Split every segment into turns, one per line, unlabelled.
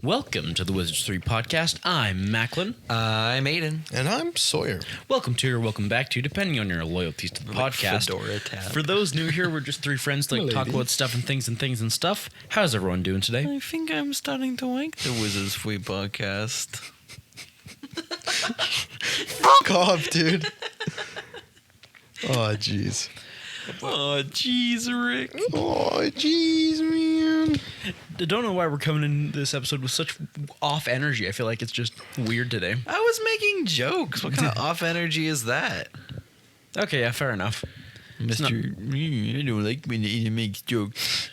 Welcome to the Wizards 3 podcast. I'm Macklin.
I'm Aiden.
And I'm Sawyer.
Welcome to or welcome back to, depending on your loyalties to the podcast.
Fedora tab.
For those new here, we're just three friends that talk about stuff and stuff. How's everyone doing today?
I think I'm starting to like the Wizards 3 podcast.
Fuck off, dude. Oh, jeez.
Oh, jeez, Rick.
Oh, jeez, man.
I don't know why we're coming in this episode with such off energy. I feel like it's just weird today.
I was making jokes. What kind of off energy is that?
Okay, yeah, fair enough.
Mr. I don't like when Aiden makes jokes.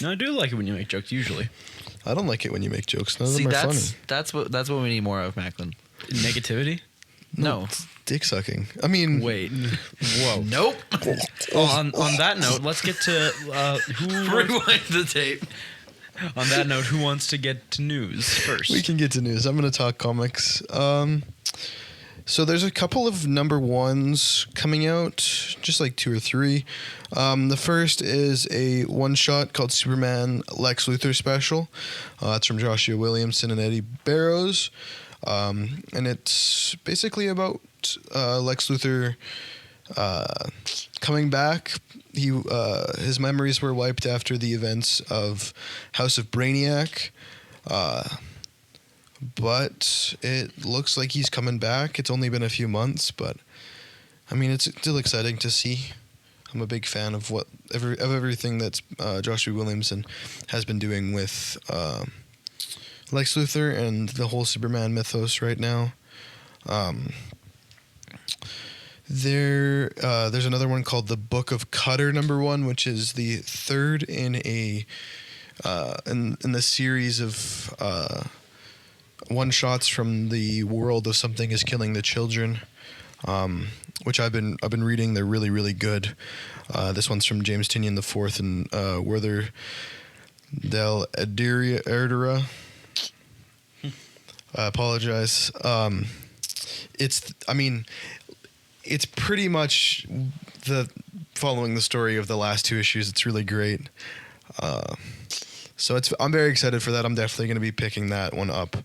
No, I do like it when you make jokes, usually.
I don't like it when you make jokes. None of
See,
them are funny.
that's what we need more of, Macklin.
Negativity?
No.
It's dick sucking. I mean...
Wait. Whoa.
Nope.
On that note, let's get to who...
Rewind the tape.
On that note, who wants to get to news first?
We can get to news. I'm going to talk comics. So there's a couple of number ones coming out, just like 2 or 3. The first is a one-shot called Superman Lex Luthor Special. It's from Joshua Williamson and Eddie Barrows. And it's basically about Lex Luthor coming back. His memories were wiped after the events of House of Brainiac. But it looks like he's coming back. It's only been a few months, but I mean, it's still exciting to see. I'm a big fan of everything that Joshua Williamson has been doing with Lex Luthor and the whole Superman mythos right now. There's another one called The Book of Cutter #1, which is the third in a in the series of one shots from the world of Something Is Killing the Children, which I've been reading. They're really, really good. This one's from James Tynion IV and Werther Del Erdera. I apologize. It's pretty much following the story of the last 2 issues. It's really great. So I'm very excited for that. I'm definitely going to be picking that one up.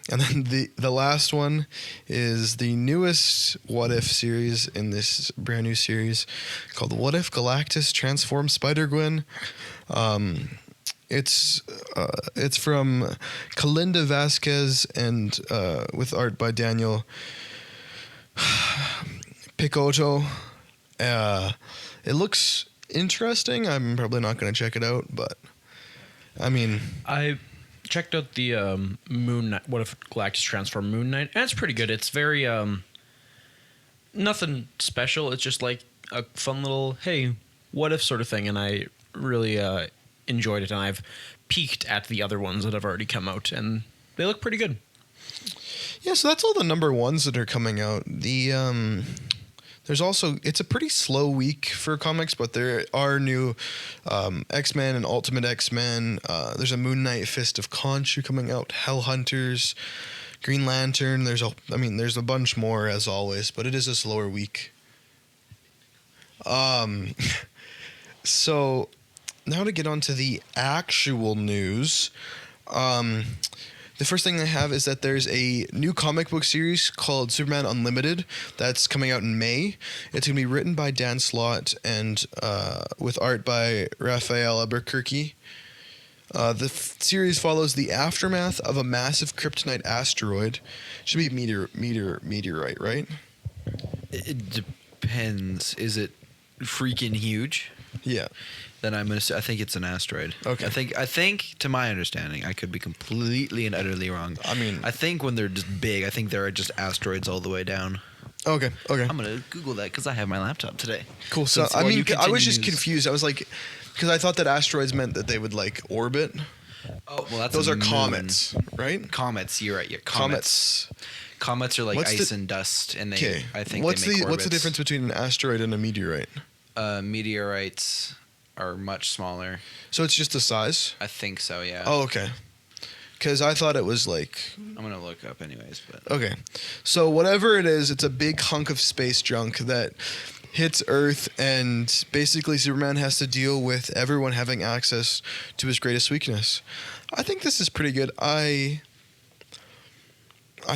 And then the last one is the newest What If series in this brand new series called What If Galactus Transforms Spider-Gwen. It's from Kalinda Vasquez and with art by Daniel Picotto. It looks interesting. I'm probably not going to check it out, but I mean,
I checked out the Moon Knight. What If Galactus Transformed Moon Knight? And it's pretty good. It's very nothing special. It's just like a fun little hey, what if sort of thing. And I really enjoyed it. And I've peeked at the other ones that have already come out, and they look pretty good.
Yeah, so that's all the number ones that are coming out. There's also, it's a pretty slow week for comics, but there are new X-Men and Ultimate X-Men. There's a Moon Knight Fist of Khonshu coming out, Hell Hunters, Green Lantern. There's a bunch more as always, but it is a slower week. So now to get on to the actual news. The first thing I have is that there's a new comic book series called Superman Unlimited that's coming out in May. It's going to be written by Dan Slott and with art by Raphael Albuquerque. The series follows the aftermath of a massive kryptonite asteroid. Should be meteorite, right?
It depends. Is it freaking huge?
Yeah.
Then I think it's an asteroid.
Okay.
I think to my understanding, I could be completely and utterly wrong.
I mean,
I think when they're just big, I think there are just asteroids all the way down.
Okay.
I'm gonna Google that because I have my laptop today.
Cool. So I was just confused. I was like, because I thought that asteroids meant that they would like orbit.
Oh well,
those are comets, right?
Comets. You're right. Yeah,
Comets.
Comets are like ice and dust, and they. I think
what's
they make orbits.
What's the difference between an asteroid and a meteorite?
Meteorites are much smaller.
So it's just the size?
I think so, yeah.
Oh, okay. Because I thought it was like...
I'm going to look up anyways. But
okay. So whatever it is, it's a big hunk of space junk that hits Earth, and basically Superman has to deal with everyone having access to his greatest weakness. I think this is pretty good. I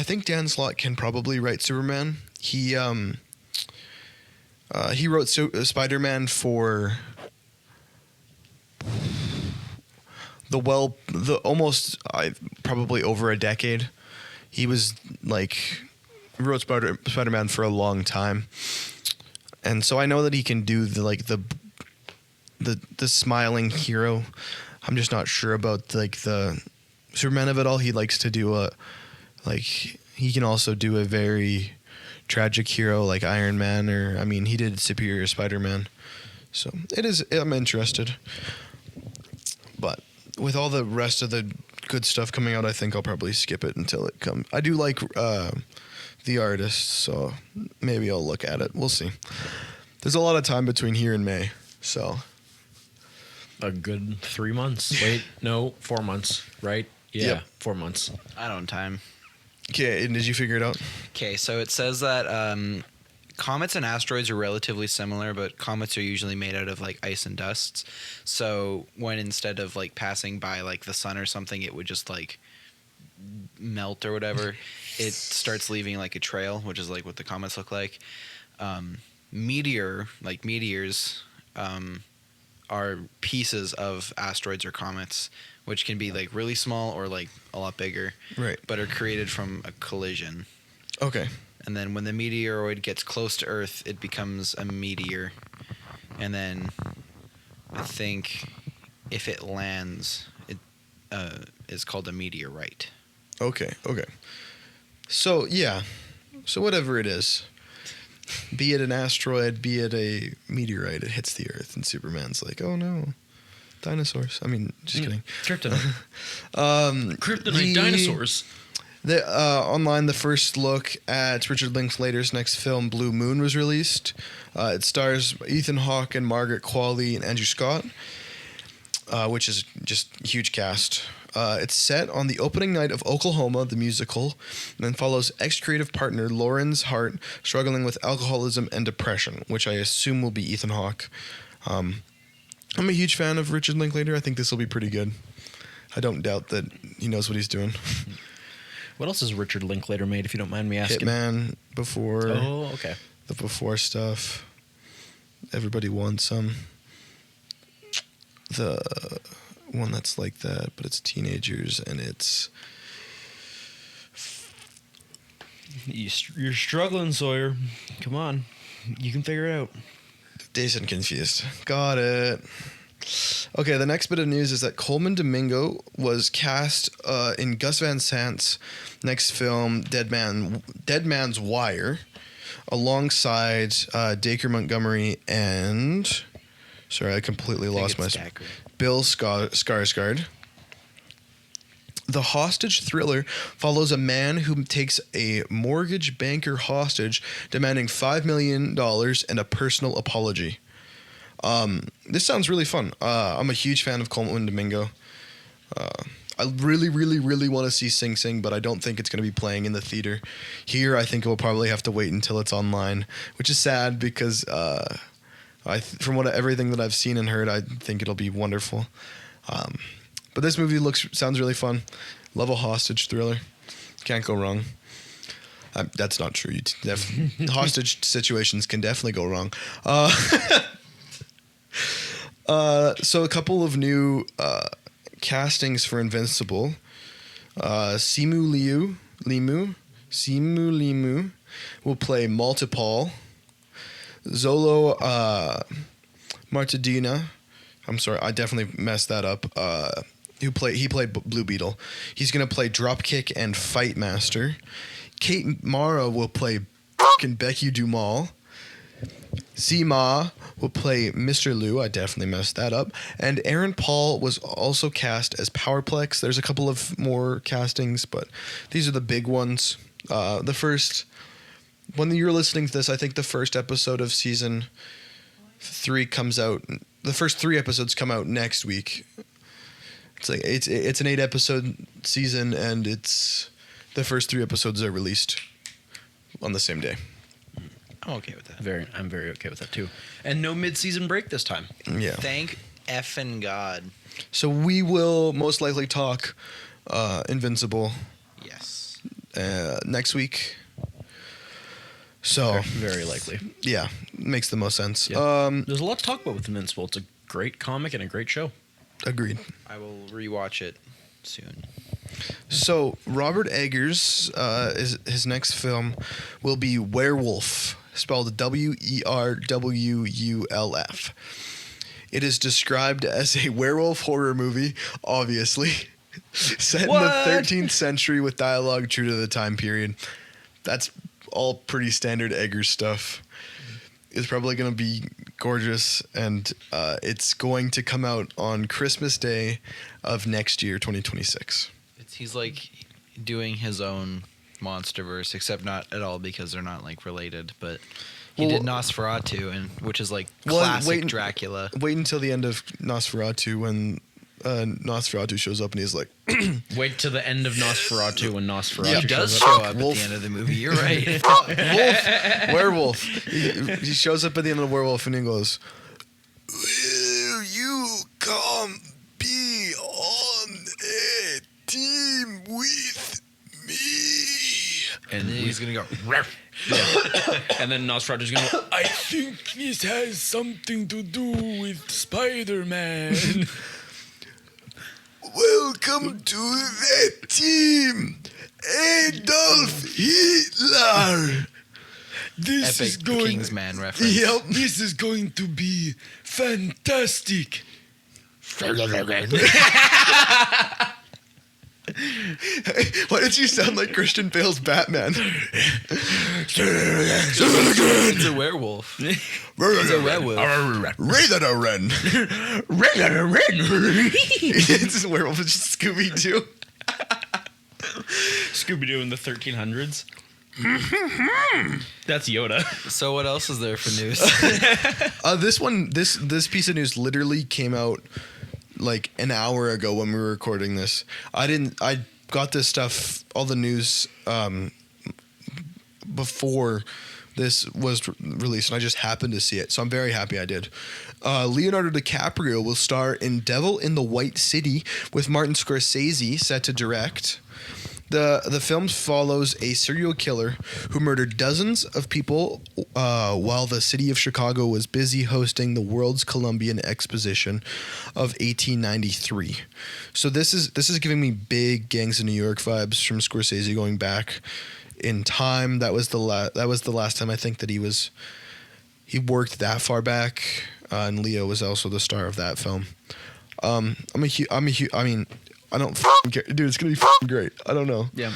think Dan Slott can probably write Superman. He wrote Spider-Man for probably over a decade. He was wrote Spider-Man for a long time, and so I know that he can do the smiling hero. I'm just not sure about the Superman of it all. He likes to do he can also do a very tragic hero like Iron Man, he did Superior Spider-Man. So I'm interested. But with all the rest of the good stuff coming out, I think I'll probably skip it until it comes. I do like the artist, so maybe I'll look at it. We'll see. There's a lot of time between here and May, so.
A good 3 months. Wait, no, 4 months, right? Yeah,
Yep.
4 months.
I don't time.
Okay, and did you figure it out?
Okay, so it says that comets and asteroids are relatively similar, but comets are usually made out of ice and dust. So when instead of passing by the sun or something, it would just melt or whatever, it starts leaving a trail, which is what the comets look like. Meteors are pieces of asteroids or comets, which can be really small or a lot bigger,
Right.
but are created from a collision.
Okay.
And then when the meteoroid gets close to Earth, it becomes a meteor. And then I think if it lands, it is called a meteorite.
Okay. So, yeah. So whatever it is, be it an asteroid, be it a meteorite, it hits the Earth, and Superman's like, oh no, dinosaurs. Just kidding.
Kryptonite. Kryptonite dinosaurs.
Online, the first look at Richard Linklater's next film, Blue Moon, was released. It stars Ethan Hawke and Margaret Qualley and Andrew Scott, which is just a huge cast. It's set on the opening night of Oklahoma, the musical, and then follows ex-creative partner Lawrence Hart struggling with alcoholism and depression, which I assume will be Ethan Hawke. I'm a huge fan of Richard Linklater. I think this will be pretty good. I don't doubt that he knows what he's doing.
What else has Richard Linklater made, if you don't mind me asking?
Hitman before.
Oh, okay.
The before stuff. Everybody wants some. The one that's like that, but it's teenagers and it's.
You're struggling, Sawyer. Come on. You can figure it out.
Dazed and Confused. Got it. Okay, the next bit of news is that Coleman Domingo was cast in Gus Van Sant's next film, Dead Man's Wire, alongside Dacre Montgomery and... Sorry, I completely lost my... Bill Skarsgård. The hostage thriller follows a man who takes a mortgage banker hostage, demanding $5 million and a personal apology. This sounds really fun. I'm a huge fan of Coleman Domingo. I really, really, really want to see Sing Sing, but I don't think it's going to be playing in the theater. Here, I think we'll probably have to wait until it's online, which is sad because from everything that I've seen and heard, I think it'll be wonderful. But this movie sounds really fun. Love a hostage thriller. Can't go wrong. That's not true. Hostage situations can definitely go wrong. So a couple of new castings for Invincible. Simu Limu will play Multipal. Zolo Martadina. I'm sorry, I definitely messed that up. He played Blue Beetle. He's gonna play Dropkick and Fight Master. Kate Mara will play fucking Becky Dumal. Zima will play Mr. Liu. I definitely messed that up. And Aaron Paul was also cast as Powerplex. There's a couple of more castings, but these are the big ones. When you're listening to this, I think the first episode of season 3 comes out. The first 3 episodes come out next week. It's an 8-episode season, and the first 3 episodes are released on the same day.
I'm okay with that.
I'm very okay with that too. And no mid-season break this time.
Yeah.
Thank effing god.
So we will most likely talk Invincible
Yes.
next week. So
Very likely.
yeah, makes the most sense.
Yeah. There's a lot to talk about with Invincible. It's a great comic and a great show.
Agreed.
I will rewatch it soon.
So Robert Eggers, his next film will be Werewolf, spelled Werwulf. It is described as a werewolf horror movie, obviously, set in the 13th century with dialogue true to the time period. That's all pretty standard Eggers stuff. It's probably going to be gorgeous, and it's going to come out on Christmas Day of next year, 2026.
He's like doing his own MonsterVerse, except not at all because they're not like related. But he did Nosferatu, which is like classic Dracula.
Wait until the end of Nosferatu when Nosferatu shows up and he's like,
Wait to the end of Nosferatu when Nosferatu
He does
shows up.
show up at the end of the movie. You're right.
Werewolf. He shows up at the end of the Werewolf and he goes, "Will you come be on a team with me?"
And then he's gonna go.
And then Nosferatu's going to go,
I think this has something to do with Spider-Man.
"Welcome to the team, Adolf Hitler."
This is
Epic
going.
Kingsman reference.
Yep.
This is going to be fantastic.
Why did you sound like Christian Bale's Batman?
It's a werewolf. It's a werewolf.
It's a werewolf. It's just Scooby-Doo.
Scooby-Doo in the 1300s. That's Yoda.
So what else is there for news?
This piece of news literally came out like an hour ago when we were recording this. I got this stuff, all the news, before this was released, and I just happened to see it. So I'm very happy I did. Leonardo DiCaprio will star in Devil in the White City with Martin Scorsese set to direct. The film follows a serial killer who murdered dozens of people while the city of Chicago was busy hosting the World's Columbian Exposition of 1893. So this is giving me big Gangs of New York vibes from Scorsese going back in time. That was the last time I think that he worked that far back, and Leo was also the star of that film. I don't care. Dude, it's going to be great. I don't know.
Yeah.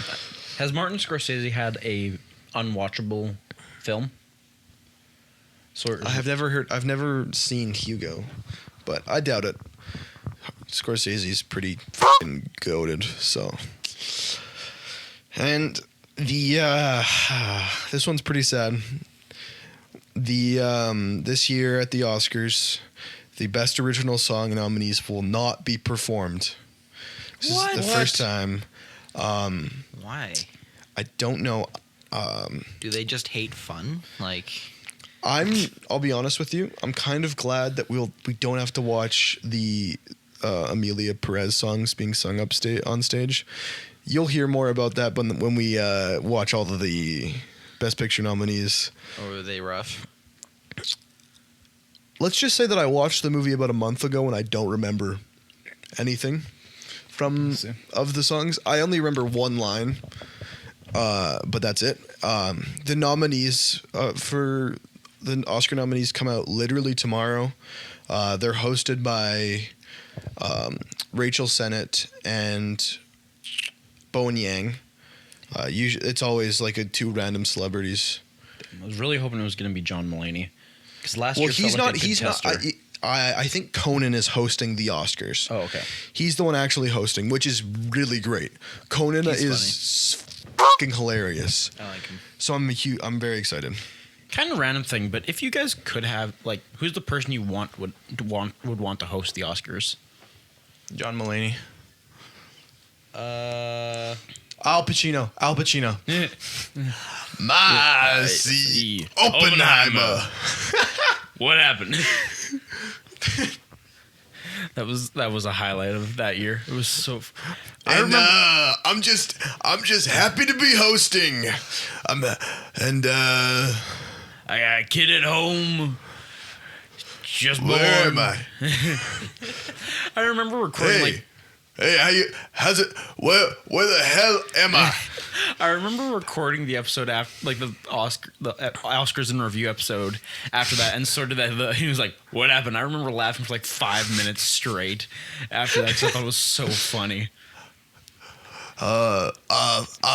Has Martin Scorsese had a unwatchable film?
I've never seen Hugo, but I doubt it. Scorsese's pretty fucking goated, so. And this one's pretty sad. This year at the Oscars, the Best Original Song nominees will not be performed. This is the first time.
Why?
I don't know.
Do they just hate fun? Like,
I'll be honest with you. I'm kind of glad that we don't have to watch the Amelia Perez songs being sung on stage. You'll hear more about that when we watch all of the Best Picture nominees.
or are they rough?
Let's just say that I watched the movie about a month ago and I don't remember anything of the songs. I only remember one line, but that's it. The nominees for the Oscar nominees come out literally tomorrow. They're hosted by Rachel Sennett and Bowen Yang. Usually, it's always like two random celebrities.
I was really hoping it was going to be John Mulaney. Because last year
he's
felt like
not.
a
He's not.
contester.
I think Conan is hosting the Oscars.
Oh, okay.
He's the one actually hosting, which is really great. Conan
He's
is fucking hilarious.
I like him.
So I'm very excited.
Kind of random thing, but if you guys could have, like, who's the person you would want to host the Oscars?
John Mulaney.
Uh,
Al Pacino.
See,
Oppenheimer.
What happened? That was a highlight of that year. It was so. I
And
remember.
I'm just happy to be hosting.
I got a kid at home. Just born.
Where am I?
I remember recording
Hey, how's it? Where the hell am I?
I remember recording the episode after, like the Oscars in review episode after that, and sort of that. He was like, "What happened?" I remember laughing for like 5 minutes straight after that because I thought it was so funny.
Our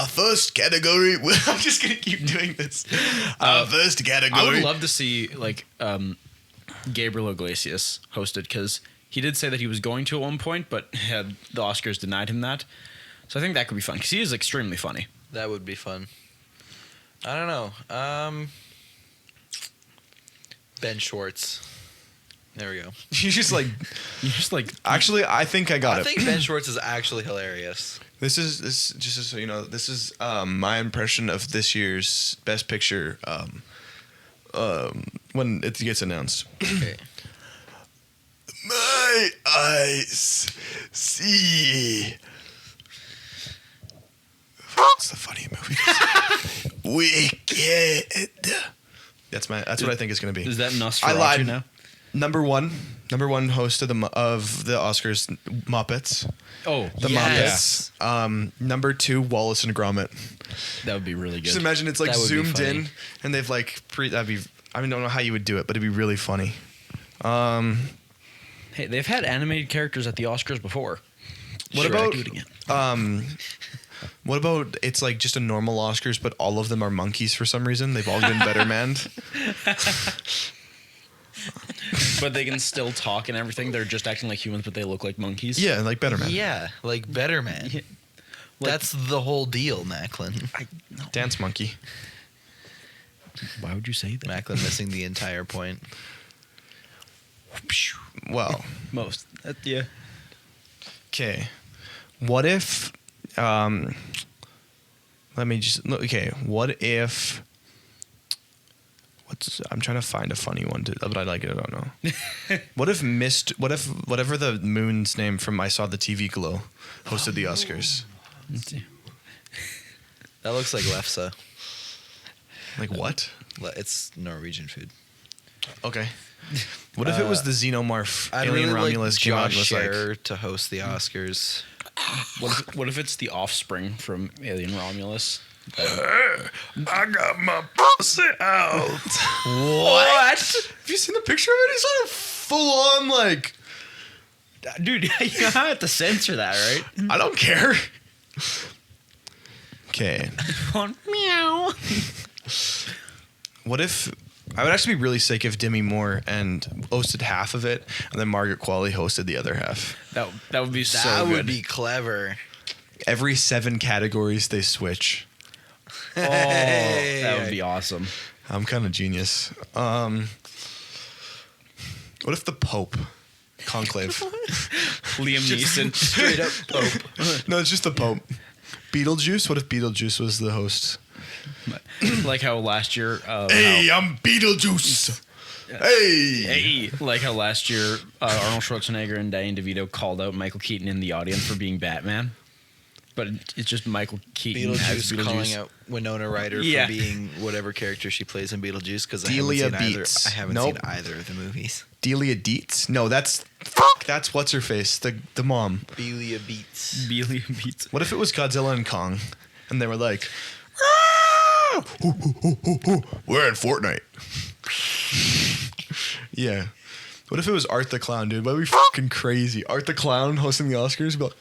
first category. I'm just gonna keep doing this. First category.
I would love to see like Gabriel Iglesias hosted because he did say that he was going to at one point, but had the Oscars denied him that. So I think that could be fun because he is extremely funny.
That would be fun. I don't know. Ben Schwartz. There we go.
You just like. Actually, I think I got
I
it.
think Ben Schwartz is actually hilarious.
This just so you know. This is my impression of this year's Best Picture. When it gets announced.
Okay.
My eyes see. What's the funny movie? Wicked. That's what I think it's gonna be.
Is that
I
Nosferatu
lied.
now?
Number one host of the Oscars, Muppets.
Oh,
The
Yes.
Muppets. Number 2, Wallace and Gromit.
that would be really good.
Just imagine it's like
That would be
zoomed
funny.
in, and they've like that'd be. I don't know how you would do it, but it'd be really funny.
Hey, they've had animated characters at the Oscars before.
What
Shrek.
about
Do it again.
What about it's like just a normal Oscars, but all of them are monkeys for some reason? They've all been better manned.
But they can still talk and everything. They're just acting like humans, but they look like monkeys.
Yeah, like better man.
Yeah, like Better Man.
Yeah. Like-
That's the whole deal, Macklin.
Dance monkey.
Why would you say that?
Macklin missing the entire point.
Well,
Most. Yeah.
okay. What if? Let me just. Okay. What if? I'm trying to find a funny one, but I like it. I don't know. What if What if whatever the moon's name from I Saw the TV Glow hosted the Oscars?
Let's see.
That looks like lefse.
Like what?
It's Norwegian food.
Okay. What if it was the Xenomorph
I'd
alien
really
Romulus
like
came out and
Josh
was like,
Scherer to host the Oscars.
What if it's the offspring from Alien Romulus?
I got my pussy out. What? Have you seen the picture of it? He's on a full on like.
Dude, you have to censor that, right?
I don't care. Okay.
Meow.
What if I would actually be really sick if Demi Moore and hosted half of it, and then Margaret Qualley hosted the other half.
That would be so
That
good.
would be clever.
Every 7 categories they switch.
Oh, that would be awesome.
I'm kind of genius. What if the Pope? Conclave.
Liam Neeson.
Straight up Pope.
No, it's just the Pope. Beetlejuice? What if Beetlejuice was the host?
Like how last year.
I'm Beetlejuice. Hey.
Like how last year Arnold Schwarzenegger and Danny DeVito called out Michael Keaton in the audience for being Batman. But it's just Michael Keaton as
Beetlejuice calling out Winona Ryder
Yeah.
for being whatever character she plays in Beetlejuice because
Delia
I
Beats.
haven't
Nope.
seen either of the movies.
Delia Dietz? No, that's what's her face, the mom.
Delia Beats.
Beely Beats.
What if it was Godzilla and Kong, and they were like, "Ah! Hoo, hoo, hoo, hoo, hoo. We're in Fortnite." Yeah. What if it was Art the Clown, dude? That'd be fucking crazy. Art the Clown hosting the Oscars, be like,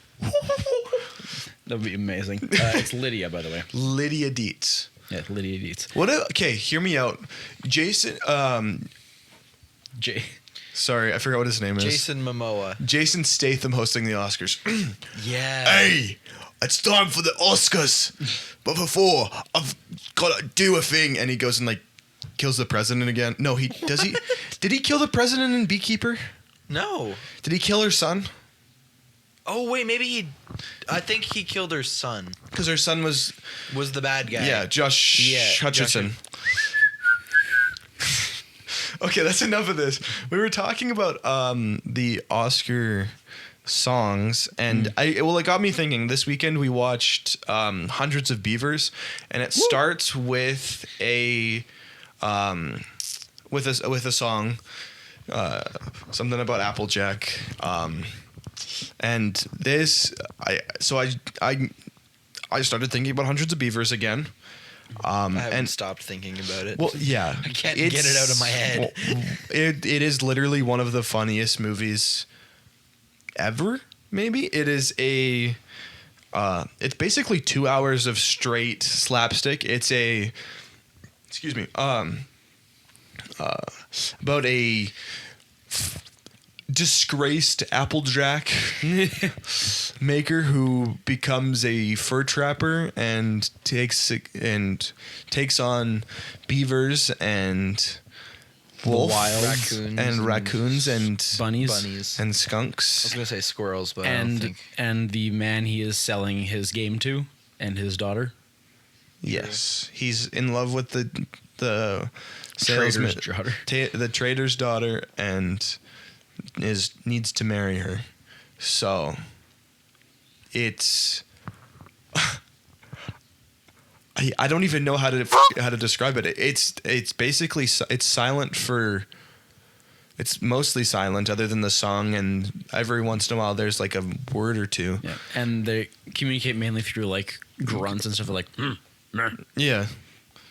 That would be amazing. It's Lydia, by the way.
Lydia Dietz.
Yeah, Lydia Dietz.
Okay, hear me out. Jason.
Jay.
Sorry, I forgot what his name is.
Jason Momoa.
Jason Statham hosting the Oscars.
Yeah.
Hey, it's time for the Oscars. But before, I've got to do a thing. And he goes and like kills the president again. No, does he? Did he kill the president in Beekeeper?
No.
Did he kill her son?
Oh wait, maybe I think he killed her son.
Because her son was
Was the bad guy?
Josh
Yeah,
Hutcherson. Okay, that's enough of this. We were talking about the Oscar songs, and it got me thinking. This weekend we watched Hundreds of Beavers, and it starts with a song, something about Applejack, and this I started thinking about Hundreds of Beavers again.
I haven't stopped thinking about it.
Well, yeah,
I can't get it out of my head.
It is literally one of the funniest movies ever. Maybe it is a. It's basically 2 hours of straight slapstick. It's a. Excuse me. About a disgraced Applejack maker who becomes a fur trapper and takes on beavers and wolf raccoons and
bunnies.
and
I was
skunks.
gonna say squirrels, but I don't think.
And the man he is selling his game to and his daughter.
Yes, he's in love with the salesman,
Trader's daughter.
The trader's daughter, and needs to marry her. So it's I don't even know how to describe it. It's basically it's silent for. It's mostly silent, other than the song, and every once in a while there's like a word or two.
Yeah, and they communicate mainly through like grunts and stuff like. Meh.
Yeah.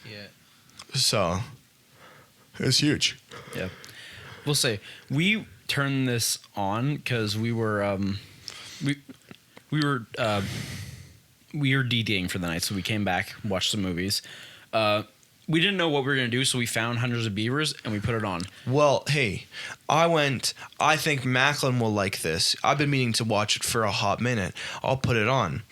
Yeah.
So it's huge.
Yeah, we'll say we turned this on because we were DDing for the night, so we came back, watched some movies. We didn't know what we were gonna do, so we found Hundreds of Beavers and we put it on.
Well, hey, I think Macklin will like this. I've been meaning to watch it for a hot minute. I'll put it on.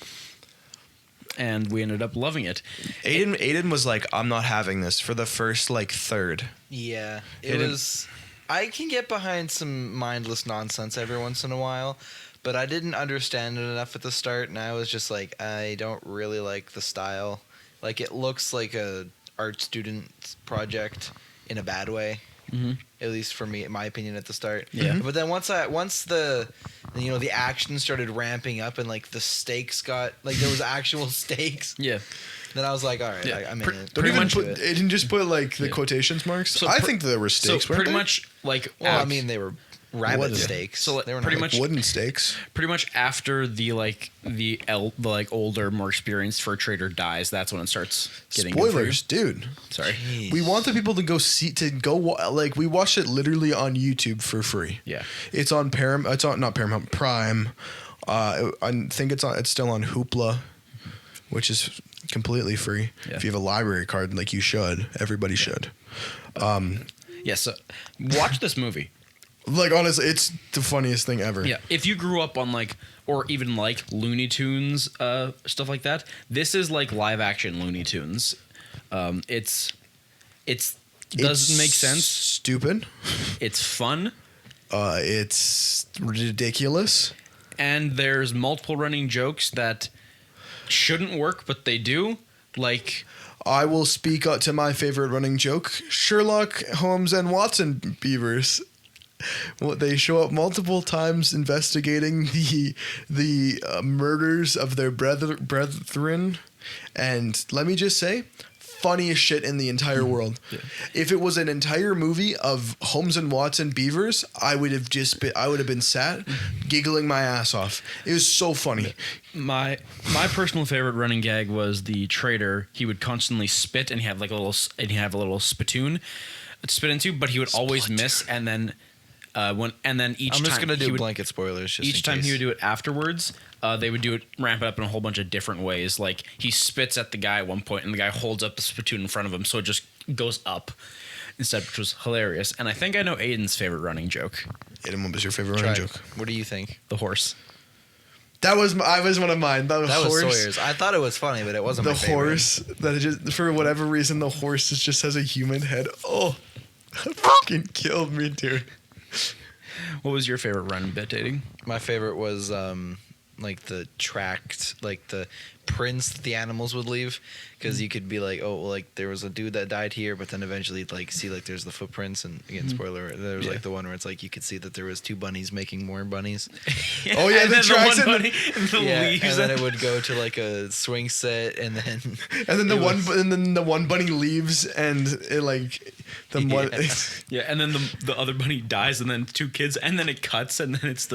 And we ended up loving it.
Aiden was like, I'm not having this for the first like third.
Yeah, it was. I can get behind some mindless nonsense every once in a while, but I didn't understand it enough at the start, and I was just like, I don't really like the style. Like, it looks like a art student project in a bad way.
Mm-hmm.
At least for me, in my opinion, at the start.
Yeah.
But then once the action started ramping up and like the stakes got like there was actual stakes.
Yeah.
Then I was like, all right,
Yeah.
I'm in it.
Don't
Pretty
even
much-
put Aiden just put like the
Yeah.
quotations marks.
So
I
pr-
think there were stakes.
So
weren't
pretty
there?
much like
Well, I mean, they were rabbit
What?
stakes.
So, like,
they were
pretty
not,
much-
wooden stakes.
pretty much after the older, more experienced fur trader dies, that's when it starts getting good for you.
Spoilers, dude.
Sorry.
Jeez.
We want the people to we watched it literally on YouTube for free.
Yeah.
It's on Paramount. It's on not Paramount Prime. I think it's still on Hoopla, which is completely free.
Yeah.
If you have a library card, like you should, everybody should.
Yeah. So watch this movie.
Like honestly, it's the funniest thing ever.
Yeah, if you grew up on or even Looney Tunes stuff like that, this is like live action Looney Tunes. It doesn't make sense.
Stupid.
It's fun,
It's ridiculous.
and there's multiple running jokes that shouldn't work, but they do. Like,
I will speak to my favorite running joke: Sherlock Holmes and Watson Beavers. Well, they show up multiple times investigating the murders of their brethren, and let me just say, funniest shit in the entire world.
Yeah.
If it was an entire movie of Holmes and Watson Beavers, I would have been sat giggling my ass off. It was so funny.
my personal favorite running gag was the trader. He would constantly spit, and he'd have a little spittoon to spit into, but he would always miss, and then each
I'm
time
just gonna
he
do
would-
blanket spoilers. Just
Each
in
time
case.
he would do it afterwards, they would ramp it up in a whole bunch of different ways. Like, he spits at the guy at one point, and the guy holds up the spittoon in front of him, so it just goes up instead, which was hilarious. And I think I know Aiden's favorite running joke:
Aiden, what was your favorite
Try
running
it.
joke?
What do you think?
the horse.
That was one of mine. The
That
horse,
was Sawyer's. I thought it was funny, but it wasn't
the
my favorite.
horse that it just for whatever reason the horse just has a human head. Oh, that fucking killed me, dude.
What was your favorite run bit, Aiden?
My favorite was like the tracked, like the prints that the animals would leave, because you could be like, oh, well, like there was a dude that died here, but then eventually like see like there's the footprints, and again, spoiler, there was like the one where it's like you could see that there was 2 bunnies making more bunnies.
Oh yeah,
and
the
then
tracks
the one
and
bunny and the
Yeah,
leaves.
and then it would go to like a swing set, and then
the one bunny leaves, and it like the one.
Yeah, and then the other bunny dies, and then 2 kids, and then it cuts, and then it's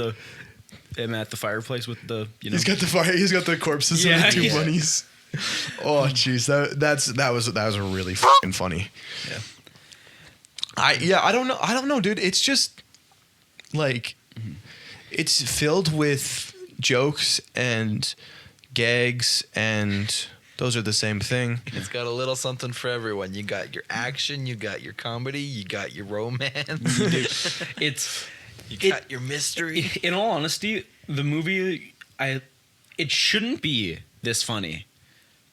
him at the fireplace with the
He's got the fire. He's got the corpses of the 2 bunnies. Oh jeez, that was really fucking funny.
Yeah.
I don't know, dude. It's just like it's filled with jokes and gags, and those are the same thing.
It's got a little something for everyone. You got your action, you got your comedy, you got your romance. You got your mystery.
In all honesty, the movie, it shouldn't be this funny,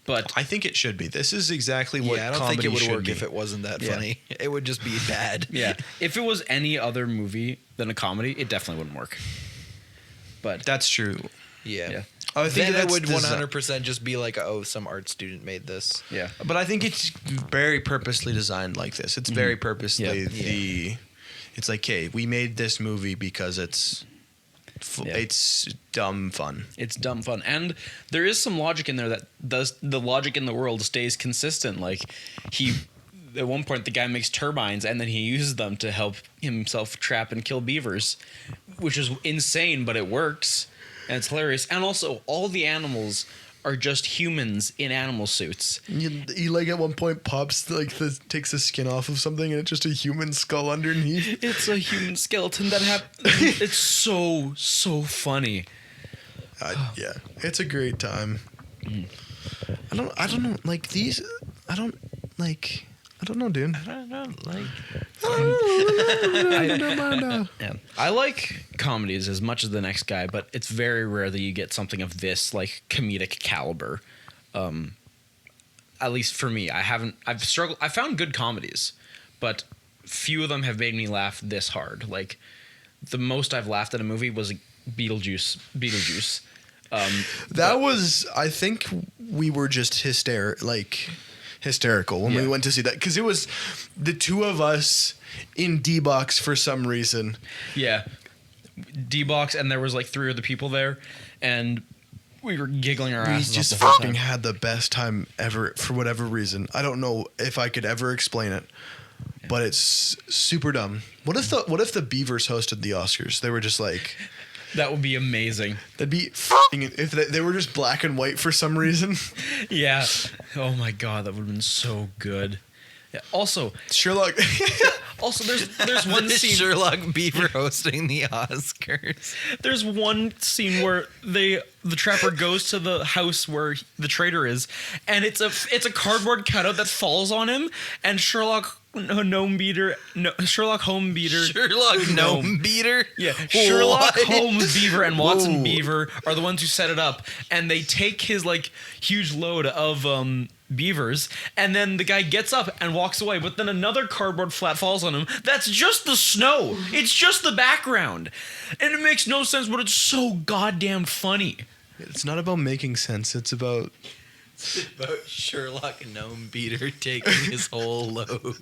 but
I think it should be. This is exactly what
I don't think it would
should
work
be.
if it wasn't that
Yeah.
funny. It would just be bad.
yeah, if it was any other movie than a comedy, it definitely wouldn't work. But
That's true.
Yeah.
Yeah.
I think
Then it
that's
would
desi-
100% just be like, oh, some art student made this.
yeah,
But I think it's very purposely designed like this. It's very purposely
Yeah.
It's like, hey, we made this movie because it's
Yeah.
it's dumb fun.
it's dumb fun, and there is some logic in there that does the logic in the world stays consistent. Like at one point, the guy makes turbines, and then he uses them to help himself trap and kill beavers, which is insane, but it works, and it's hilarious. And also, all the animals are just humans in animal suits.
He like at one point pops like takes the skin off of something, and it's just a human skull underneath.
It's a human skeleton that happens. It's so funny.
Yeah, it's a great time. I don't know. Like these, I don't know, dude.
I don't know. Like,
Yeah. I like comedies as much as the next guy, but it's very rare that you get something of this like comedic caliber. At least for me, I've struggled. I found good comedies, but few of them have made me laugh this hard. Like the most I've laughed at a movie was Beetlejuice.
That was, I think we were just hysterical when we went to see that, because it was the 2 of us in D-Box for some reason.
Yeah, D-Box, and there was like 3 other people there, and we were giggling our
We
asses
just
off the whole
fucking
time.
had the best time ever for whatever reason. I don't know if I could ever explain it, but it's super dumb. What if the Beavers hosted the Oscars? They were just like,
That would be amazing.
that'd be fucking, if they were just black and white for some reason.
Yeah. Oh my god, that would have been so good. Yeah. Also,
Sherlock.
there's one scene.
Sherlock Beaver hosting the Oscars.
There's one scene where the trapper goes to the house where the traitor is, and it's a cardboard cutout that falls on him, and Sherlock Gnome Beater.
Sherlock Gnome Beater?
Yeah, Sherlock
What?
Holmes Beaver and Watson
Whoa.
Beaver are the ones who set it up, and they take his like huge load of beavers, and then the guy gets up and walks away, but then another cardboard flat falls on him. That's just the snow. It's just the background, and it makes no sense, but it's so goddamn funny.
It's not about making sense. It's about
About Sherlock Gnome Beater taking his whole load.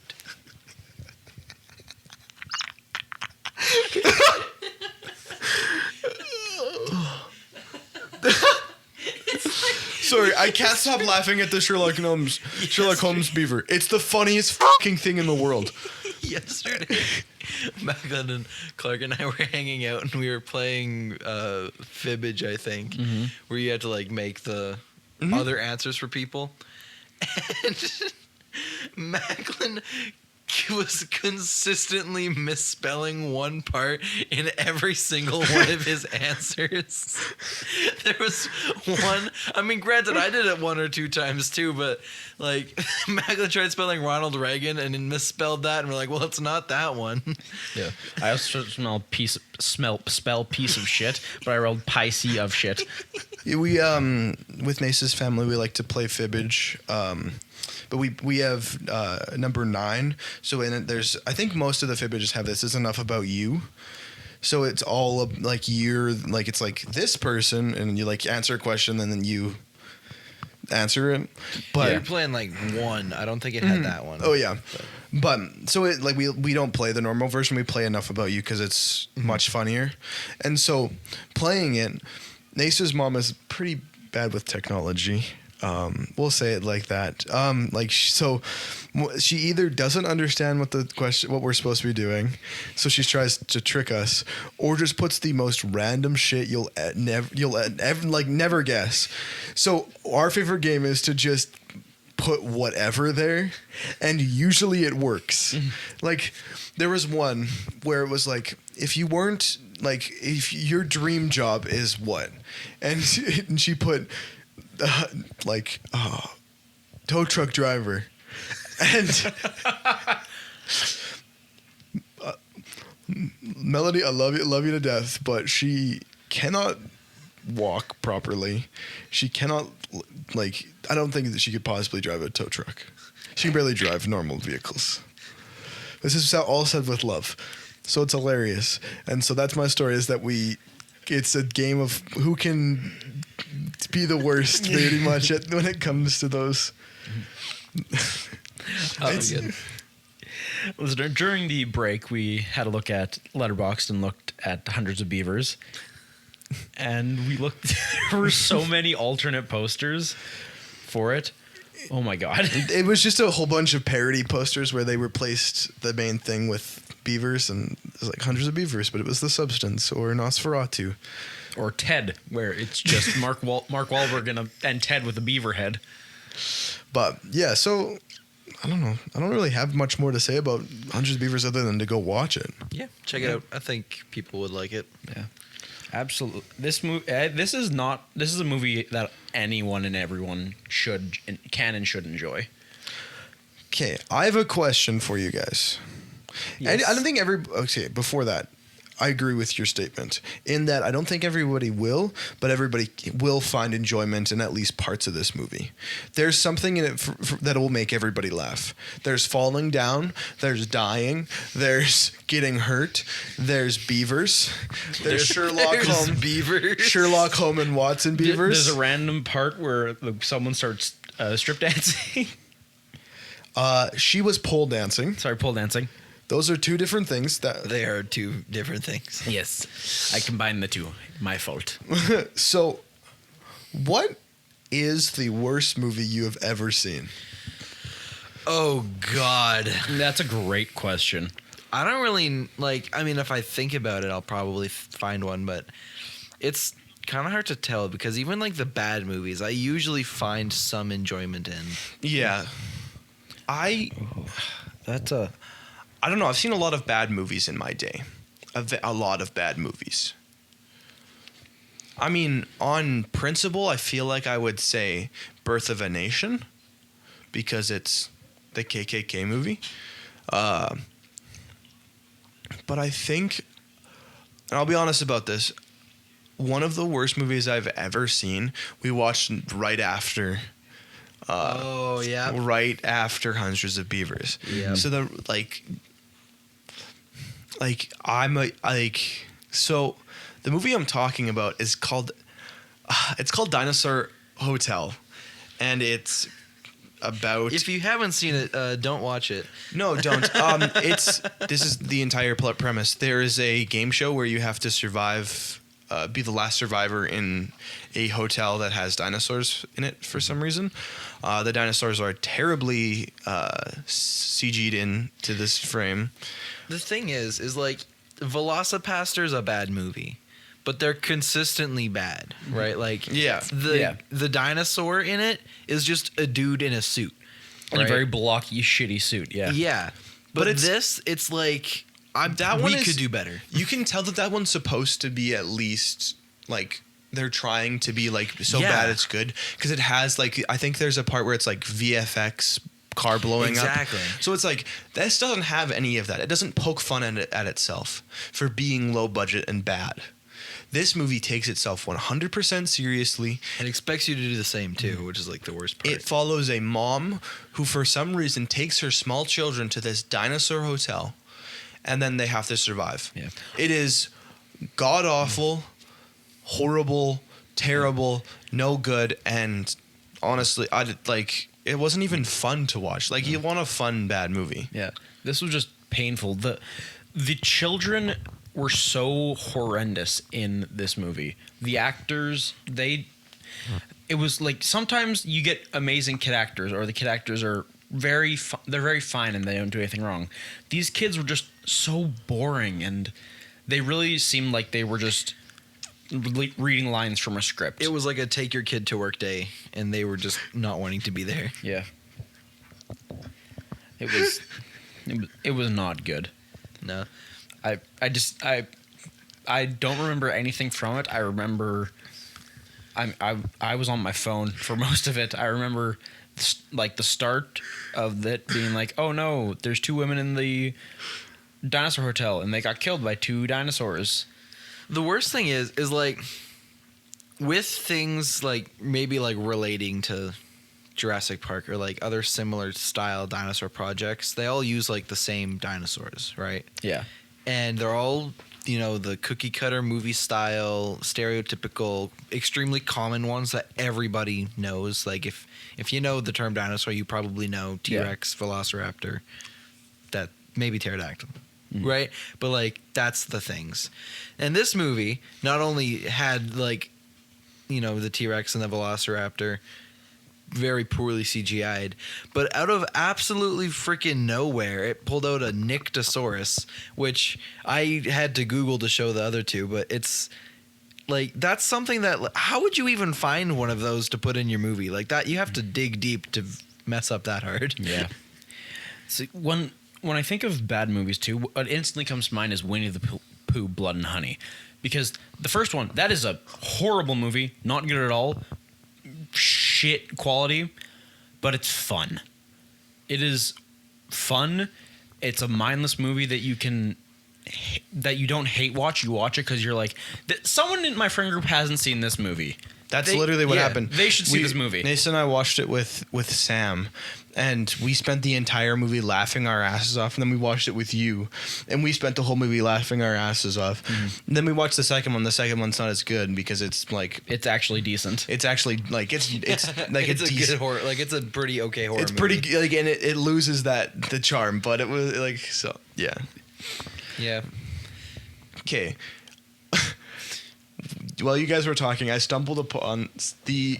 Sorry, I can't stop laughing at the Sherlock Holmes Beaver. It's the funniest fucking thing in the world.
Yesterday, Macklin and Clark and I were hanging out, and we were playing Fibbage, I think, where you had to like make the other answers for people. And Macklin was consistently misspelling one part in every single one of his answers. There was one, I mean, granted, I did it 1 or 2 times too, but like Macklin tried spelling Ronald Reagan and then misspelled that, and we're like, well, it's not that one.
Yeah, I also spell piece of shit, but I rolled piecey of shit.
We with Mace's family, we like to play Fibbage. But we have number 9. So in it, there's, I think most of the Fibbages have this. Is enough about you. So it's all like it's like this person, and you like answer a question, and then you answer it. But
You're playing like one. I don't think it had that one.
oh yeah, but so it like we don't play the normal version. We play Enough About You because it's much funnier, and so playing it, Nasa's mom is pretty bad with technology. We'll say it like that. She either doesn't understand what we're supposed to be doing, so she tries to trick us, or just puts the most random shit you'll never guess. So our favorite game is to just put whatever there, and usually it works. Like there was one where it was like, if your dream job is what, and she put tow truck driver, and Melody, I love you to death, but she cannot walk properly. She cannot I don't think that she could possibly drive a tow truck. She can barely drive normal vehicles. This is all said with love, so it's hilarious. And so that's my story, is that it's a game of who can be the worst pretty much when it comes to those.
Good. Listen, during the break, we had a look at Letterboxd and looked at hundreds of Beavers. And there were so many alternate posters for it. Oh my God.
It was just a whole bunch of parody posters where they replaced the main thing with beavers, and it was like hundreds of beavers, but it was The Substance or Nosferatu.
Or Ted, where it's just Mark Wahlberg and Ted with a beaver head.
But yeah, so I don't know. I don't really have much more to say about Hundreds of Beavers other than to go watch it.
Yeah, check it out. I think people would like it.
Yeah, absolutely. This is a movie that anyone and everyone can and should enjoy.
Okay, I have a question for you guys.
Yes.
I don't think before that, I agree with your statement in that I don't think everybody will, but everybody will find enjoyment in at least parts of this movie. There's something in it that will make everybody laugh. There's falling down. There's dying. There's getting hurt. There's beavers. There's Sherlock Holmes.
Beavers.
Sherlock Holmes and Watson beavers.
There's a random part where someone starts strip dancing.
She was pole dancing.
Sorry, pole dancing.
Those are two different things.
They are two different things.
Yes, I combined the two. My fault.
So, what is the worst movie you have ever seen?
Oh God,
That's a great question.
I don't really I mean, if I think about it, I'll probably find one, but it's kind of hard to tell because even the bad movies, I usually find some enjoyment in.
Yeah, I don't know. I've seen a lot of bad movies in my day. A lot of bad movies. I mean, on principle, I feel like I would say Birth of a Nation because it's the KKK movie. But I think, and I'll be honest about this, one of the worst movies I've ever seen, we watched right after. Right after Hundreds of Beavers.
Yeah.
So so the movie I'm talking about is called Dinosaur Hotel, and it's about.
If you haven't seen it, don't watch it.
No, don't. This is the entire premise. There is a game show where you have to survive, be the last survivor in a hotel that has dinosaurs in it for some reason. The dinosaurs are terribly CG'd into this frame.
The thing is Velocipaster's a bad movie, but they're consistently bad, right? The dinosaur in it is just a dude in a suit.
In a very blocky, shitty suit, yeah.
Yeah. But it's we could do better.
You can tell that one's supposed to be at least they're trying to be so bad it's good because it has I think there's a part where it's VFX car blowing up.
Exactly.
So it's this doesn't have any of that. It doesn't poke fun at itself for being low budget and bad. This movie takes itself 100% seriously.
It expects you to do the same too, which is the worst part.
It follows a mom who for some reason takes her small children to this dinosaur hotel and then they have to survive.
Yeah.
It is god awful, horrible, terrible, no good, and honestly, it wasn't even fun to watch. Like, you want a fun bad movie.
Yeah, this was just painful. The children were so horrendous in this movie. The actors, it was like sometimes you get amazing kid actors, or the kid actors are they're very fine and they don't do anything wrong. These kids were just so boring, and they really seemed like they were just reading lines from a script.
It was like a take your kid to work day, and they were just not wanting to be there.
Yeah. It was not good.
No.
I don't remember anything from it. I remember I was on my phone for most of it. I remember like the start of it being like, oh no, there's two women in the Dinosaur Hotel and they got killed by two dinosaurs.
The worst thing is like with things like maybe like relating to Jurassic Park or like other similar style dinosaur projects, they all use like the same dinosaurs, right?
Yeah.
And they're all, you know, the cookie cutter movie style, stereotypical, extremely common ones that everybody knows. Like if you know the term dinosaur, you probably know T-Rex, Velociraptor, that maybe pterodactyl. Right? But like that's the things. And this movie not only had like, you know, the T-Rex and the Velociraptor very poorly CGI'd, but out of absolutely freaking nowhere, it pulled out a Nyctosaurus, which I had to Google to show the other two, but it's like, that's something that, how would you even find one of those to put in your movie? Like that, you have to dig deep to mess up that hard.
Yeah. So when I think of bad movies too, what instantly comes to mind is Winnie the Pooh, Blood and Honey. Because the first one, that is a horrible movie, not good at all, shit quality, but it's fun. It is fun. It's a mindless movie that you don't hate watch. You watch it because you're like, someone in my friend group hasn't seen this movie.
That's literally what happened.
They should see this movie.
Nathan and I watched it with Sam, and we spent the entire movie laughing our asses off, and then we watched it with you, and we spent the whole movie laughing our asses off. Mm-hmm. And then we watched the second one. The second one's not as good because it's like...
It's actually decent.
It's actually, like, it's like
it's a
decent
good horror. Like, it's a pretty okay horror
It's
movie.
pretty, like, and it loses the charm, but it was, like, so, yeah.
Yeah.
Okay. While you guys were talking, I stumbled upon the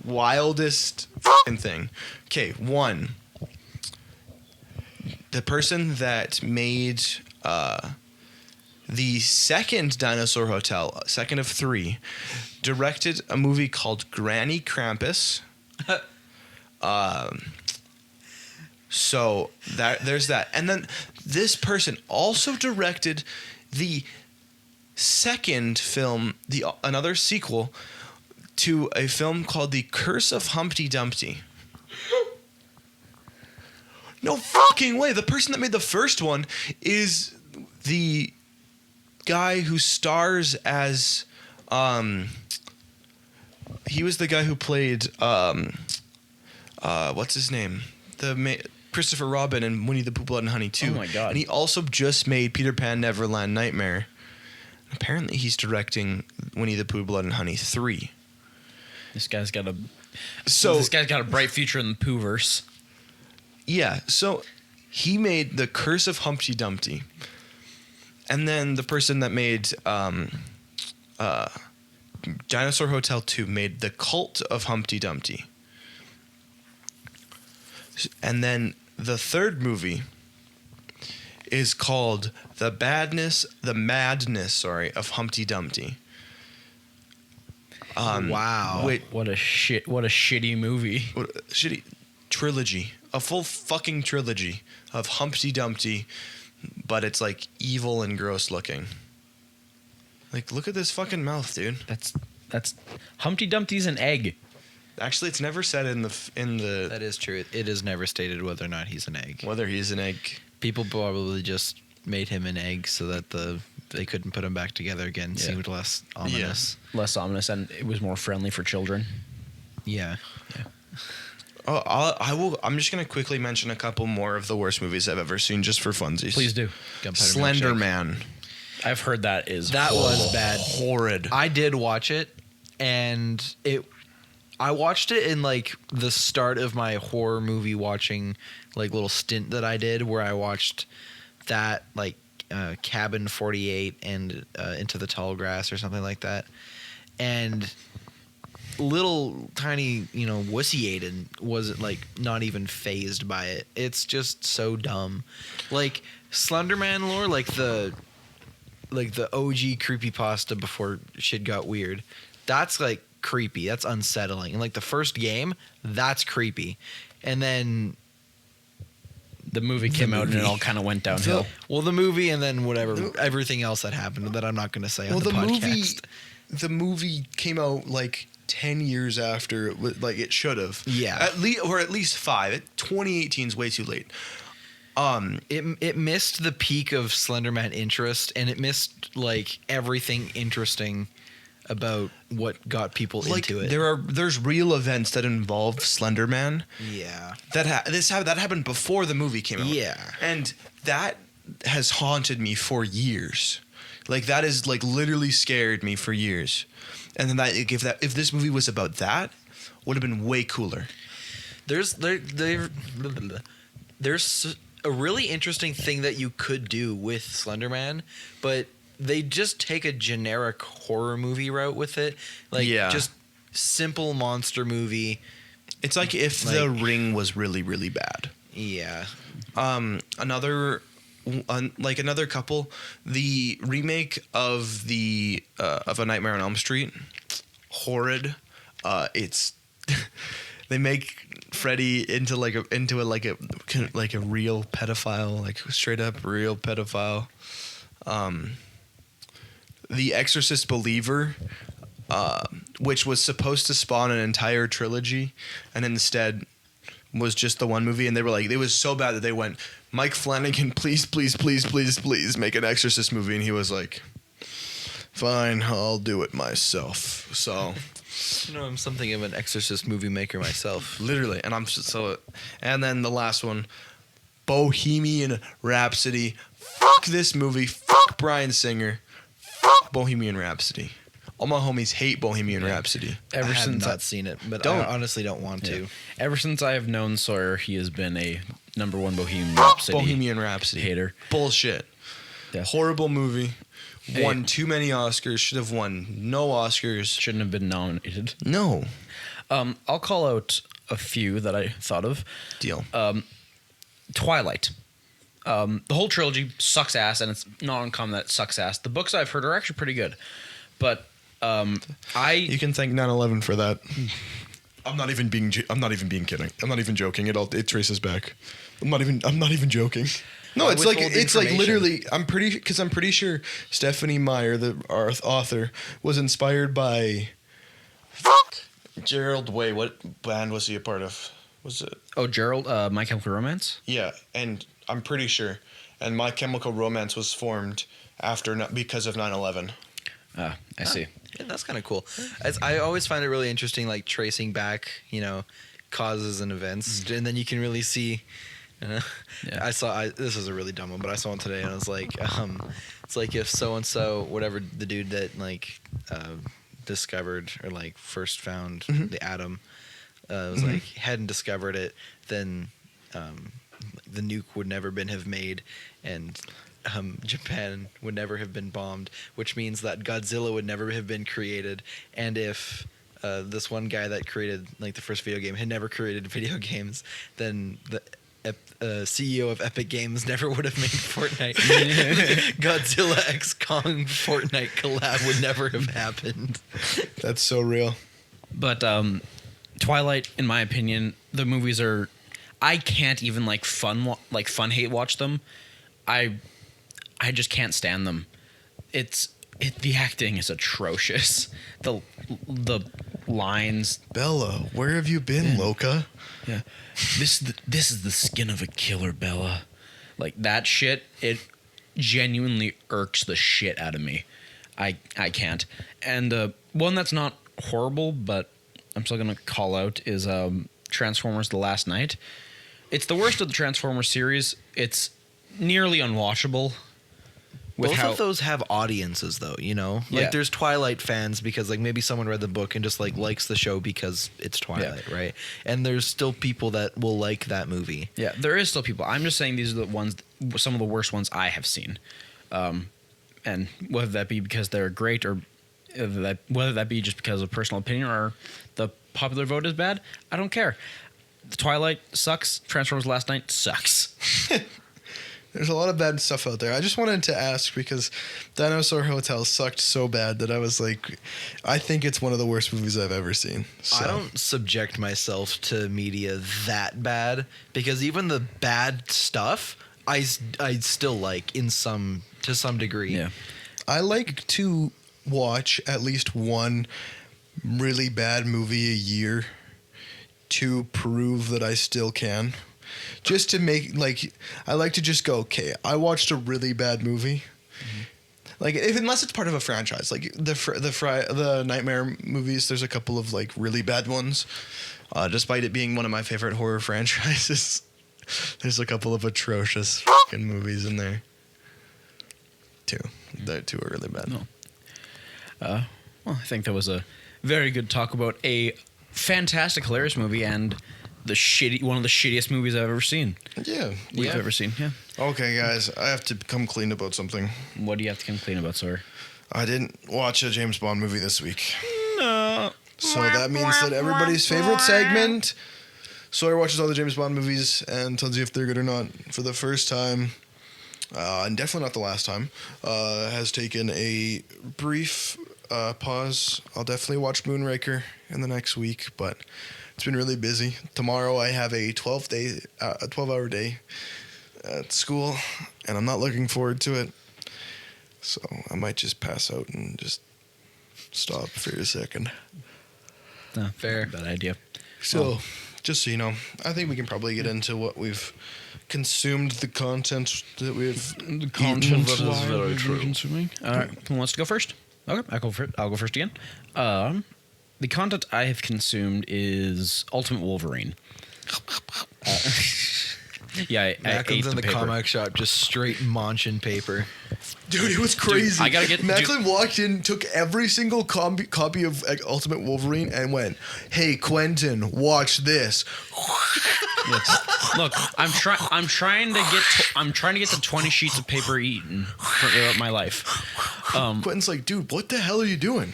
wildest thing. Okay, one. The person that made the second Dinosaur Hotel, second of 3, directed a movie called Granny Krampus. So there's that. And then this person also directed the second film, another sequel to a film called The Curse of Humpty Dumpty. No fucking way. The person that made the first one is the guy who stars as he was the guy who played what's his name? Christopher Robin in Winnie the Pooh, Blood and Honey 2.
Oh my god.
And he also just made Peter Pan Neverland Nightmare. Apparently he's directing Winnie the Pooh, Blood and Honey 3.
This guy's got a bright future in the Poohverse.
Yeah, so he made The Curse of Humpty Dumpty. And then the person that made Dinosaur Hotel 2 made The Cult of Humpty Dumpty. And then the third movie is called The Madness of Humpty Dumpty.
Wow.
What a shitty movie.
What a shitty trilogy. A full fucking trilogy of Humpty Dumpty, but it's like evil and gross looking. Like, look at this fucking mouth, dude.
That's Humpty Dumpty's an egg.
Actually, it's never said in the.
That is true. It is never stated whether or not he's an egg.
Whether he's an egg.
People probably just made him an egg so that they couldn't put him back together again.
Yeah.
Seemed less ominous.
Less ominous, and it was more friendly for children.
Yeah.
Oh, I'm just gonna quickly mention a couple more of the worst movies I've ever seen, just for funsies.
Please do.
Slender Man.
I've heard that is
That
horrible.
was bad.
Horrid.
I did watch it, and I watched it in like the start of my horror movie watching like little stint that I did, where I watched that like Cabin 48 and Into the Tall Grass or something like that, and little tiny wussy Aiden wasn't like not even phased by it. It's just so dumb. Like Slenderman lore, like the OG creepypasta before shit got weird. That's like creepy. That's unsettling. And like the first game, that's creepy. And then
The movie came out and it all kind of went downhill.
the movie and then whatever everything else that happened that I'm not going to say on the podcast.
The movie came out like 10 years after it should have.
Yeah.
At least 5. 2018 is way too late.
It missed the peak of Slenderman interest, and it missed like everything interesting about what got people into it.
There's real events that involve Slenderman.
Yeah.
That happened before the movie came out.
Yeah.
And that has haunted me for years. Like that is like literally scared me for years. And then if this movie was about that, would have been way cooler.
There's a really interesting thing that you could do with Slenderman, but they just take a generic horror movie route with it. Like just simple monster movie.
It's like if The Ring was really, really bad.
Yeah.
Another couple, the remake of A Nightmare on Elm Street, horrid. It's they make Freddy into a real pedophile, like straight up real pedophile. The Exorcist Believer, which was supposed to spawn an entire trilogy, and instead was just the one movie, and they were like, it was so bad that they went, Mike Flanagan, please make an Exorcist movie, and he was like, fine, I'll do it myself. So,
I'm something of an Exorcist movie maker myself.
literally, and and then the last one, Bohemian Rhapsody. Fuck this movie. Fuck Bryan Singer. Fuck Bohemian Rhapsody. All my homies hate Bohemian Rhapsody.
I have not seen it, but I honestly don't want to.
Ever since I have known Sawyer, he has been a #1
Bohemian Rhapsody
hater.
Bullshit.
Yeah.
Horrible movie. Won too many Oscars. Should have won no Oscars.
Shouldn't have been nominated.
No.
I'll call out a few that I thought of.
Deal.
Twilight. The whole trilogy sucks ass, and it's not uncommon that it sucks ass. The books I've heard are actually pretty good, but
You can thank 9/11 for that. I'm not even being kidding. I'm not even joking. It traces back. I'm not even joking. No, it's like literally. I'm pretty sure Stephanie Meyer, our author, was inspired by Gerald Way. What band was he a part of? Was it?
Oh, Gerald, My Chemical Romance?
Yeah, and I'm pretty sure. And My Chemical Romance was formed because of 9/11.
I see.
Yeah, that's kind of cool. I always find it really interesting, like tracing back, causes and events, and then you can really see.
Yeah.
This is a really dumb one, but I saw one today, and I was like, it's like if so and so, whatever the dude that discovered or first found the atom, was hadn't discovered it, then the nuke would never have made, and Japan would never have been bombed, which means that Godzilla would never have been created. And if this one guy that created the first video game had never created video games, then the CEO of Epic Games never would have made Fortnite. Godzilla x Kong Fortnite collab would never have happened.
That's so real.
But Twilight, in my opinion, the movies are. I can't even fun hate watch them. I just can't stand them. The acting is atrocious. The lines.
Bella, where have you been, Loca?
Yeah. This is the skin of a killer, Bella. That shit, it genuinely irks the shit out of me. I can't. And one that's not horrible, but I'm still gonna call out is Transformers: The Last Night. It's the worst of the Transformers series. It's nearly unwatchable. with
Both
how
of those have audiences, though, you know? Like,
Yeah.
there's Twilight fans because, like, maybe someone read the book and just, like, likes the show because it's Twilight, right? And there's still people that will like that movie.
yeah, there is still people. I'm just saying these are the ones, some of the worst ones I have seen, and whether that be because they're great or whether that be just because of personal opinion or the popular vote is bad, I don't care. The Twilight sucks. Transformers Last Night sucks.
There's a lot of bad stuff out there. I just wanted to ask because Dinosaur Hotel sucked so bad that I was like, I think it's one of the worst movies I've ever seen. So.
I don't subject myself to media that bad because even the bad stuff, I still like to some degree.
Yeah.
I like to watch at least one really bad movie a year to prove that I still can. Just to make, like, I like to just go, okay, I watched a really bad movie. Mm-hmm. Like, unless it's part of a franchise. Like, the Nightmare movies, there's a couple of, like, really bad ones. Despite it being one of my favorite horror franchises, there's a couple of atrocious fucking movies in there. The two are really bad.
No. Well, I think that was a very good talk about a fantastic, hilarious movie and one of the shittiest movies I've ever seen.
Yeah.
We've ever seen, yeah.
Okay, guys, I have to come clean about something.
What do you have to complain about, Sawyer?
I didn't watch a James Bond movie this week.
No.
So that means that everybody's favorite segment, Sawyer watches all the James Bond movies and tells you if they're good or not for the first time, and definitely not the last time, has taken a brief pause. I'll definitely watch Moonraker in the next week, but it's been really busy. Tomorrow I have a 12-hour day at school, and I'm not looking forward to it. So I might just pass out and just stop for a second.
No,
Fair.
Bad idea.
So, just so you know, I think we can probably get into what we've consumed, the content that we've eaten.
Consuming. All right, who wants to go first? Okay, I'll go first again. The content I have consumed is Ultimate Wolverine. Yeah, I
Macklin's
ate
in the
paper.
comic shop just straight munching paper.
Dude, it was crazy.
I gotta get-
Macklin walked in, took every single copy of Ultimate Wolverine, and went, "Hey, Quentin, watch this."
Look, I'm trying to get to 20 sheets of paper eaten throughout my life.
Quentin's like, "Dude, what the hell are you doing?"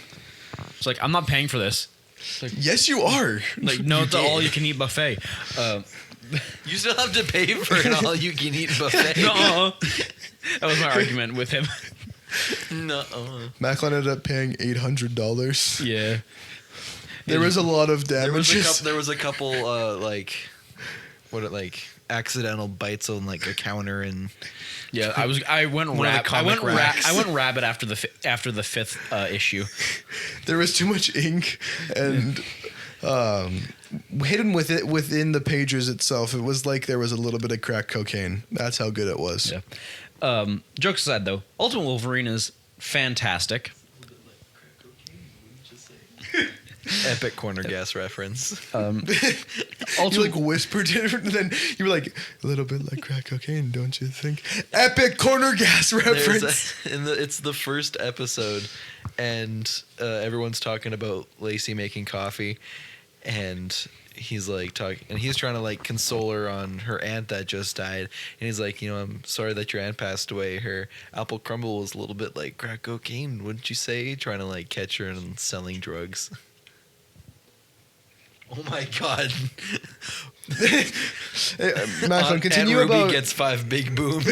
It's like I'm not paying for this.
Yes, you are.
Like no, it's an all-you-can-eat buffet.
You still have to pay for an all-you-can-eat buffet.
No, that was my argument with him.
No.
Macklin ended up paying $800.
Yeah,
There was a lot of
There
damages.
was a couple accidental bites on like a counter and
yeah. I went
One of the comic racks.
I went rabbit after the fifth issue.
There was too much ink and hidden within the pages itself. It was like there was a little bit of crack cocaine. That's how good it was.
Yeah. Jokes aside, though, Ultimate Wolverine is fantastic.
epic corner gas reference.
You like whispered it, and then you were like, a little bit like crack cocaine, don't you think? Epic corner gas reference.
It's the first episode, and everyone's talking about Lacey making coffee, and he's like he's trying to like console her on her aunt that just died, and he's like, I'm sorry that your aunt passed away. Her apple crumble was a little bit like crack cocaine, wouldn't you say? Trying to like catch her and selling drugs. Oh my god.
Macklin, continue
Aunt Ruby
about...
gets 5 big booms.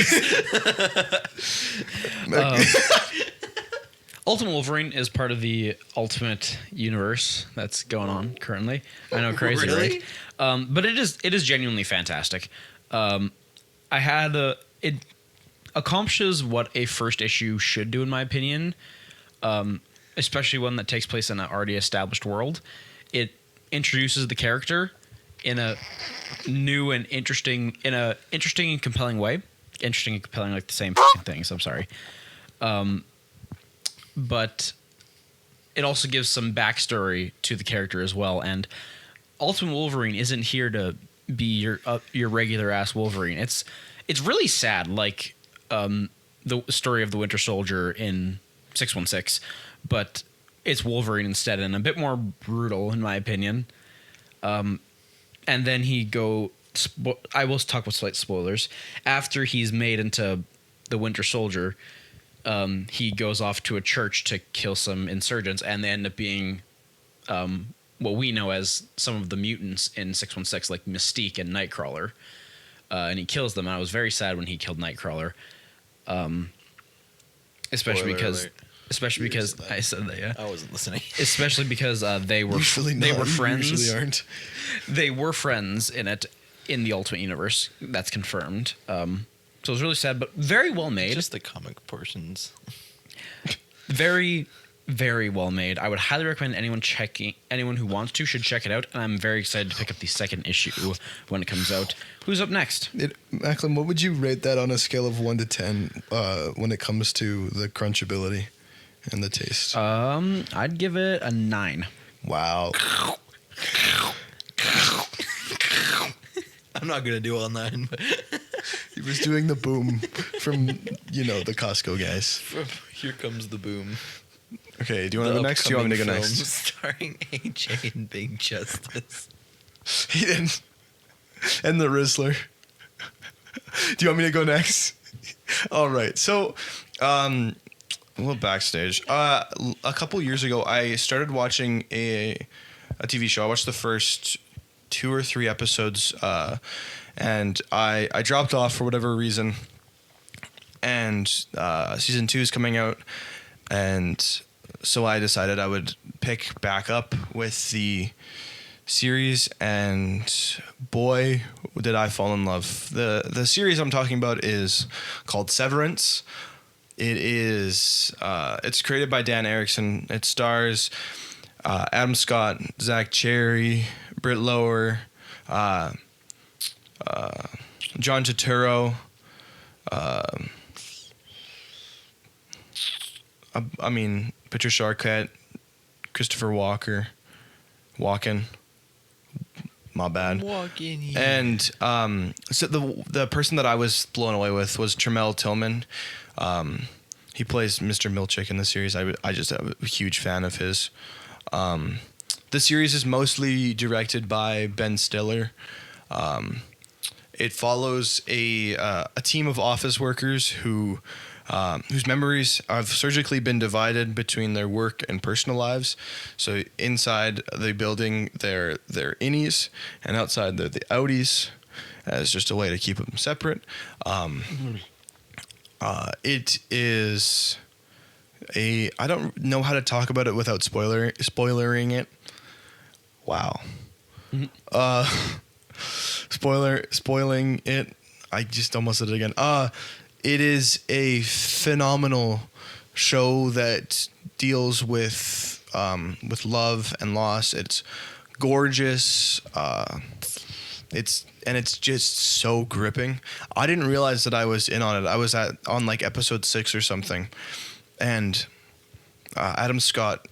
Ultimate Wolverine is part of the Ultimate Universe that's going on currently. I know, crazy,
Really?
right? But it is genuinely fantastic. It accomplishes what a first issue should do, in my opinion, especially one that takes place in an already established world. It introduces the character in a new and interesting and compelling way. Interesting and compelling, like the same things. I'm sorry. But it also gives some backstory to the character as well. And Ultimate Wolverine isn't here to be your regular ass Wolverine. It's really sad. Like the story of the Winter Soldier in 616, but it's Wolverine instead, and a bit more brutal in my opinion. And then I will talk with slight spoilers. After he's made into the Winter Soldier, he goes off to a church to kill some insurgents, and they end up being what we know as some of the mutants in 616, like Mystique and Nightcrawler. And he kills them, and I was very sad when he killed Nightcrawler. Especially because I said that, yeah.
I wasn't listening.
Especially because they were friends.
Usually aren't.
They were friends in the Ultimate Universe. That's confirmed. So it was really sad, but very well made.
Just the comic portions.
Very, very well made. I would highly recommend anyone who wants to should check it out. And I'm very excited to pick up the second issue when it comes out. Who's up next?
Macklin, what would you rate that on a scale of 1 to 10 when it comes to the crunchability and the taste?
I'd give it a 9.
Wow.
I'm not gonna do all 9, but
He was doing the boom from, the Costco guys.
Here Comes the Boom.
Okay, do you want to go next? Do you want me to go
Upcoming
next?
film starring AJ and Big Justice.
He didn't. And the Rizzler. Do you want me to go next? All right. So, a little backstage. A couple years ago, I started watching a TV show. I watched the first 2 or 3 episodes, and I dropped off for whatever reason. And season 2 is coming out, and so I decided I would pick back up with the series, and boy, did I fall in love. The series I'm talking about is called Severance. It is it's created by Dan Erickson. It stars Adam Scott, Zach Cherry, Britt Lower, John Turturro, Patricia Arquette, Christopher Walken. My bad. And so the person that I was blown away with was Tremel Tillman. He plays Mr. Milchick in the series. I just am a huge fan of his. The series is mostly directed by Ben Stiller. It follows a team of office workers whose memories have surgically been divided between their work and personal lives. So inside the building, they're innies, and outside they're the outies, as just a way to keep them separate. It is I don't know how to talk about it without spoilering it. Wow. Spoiling it. I just almost did it again. It is a phenomenal show that deals with love and loss. It's gorgeous. It's just so gripping. I didn't realize that I was in on it. I was on like episode 6 or something, and Adam Scott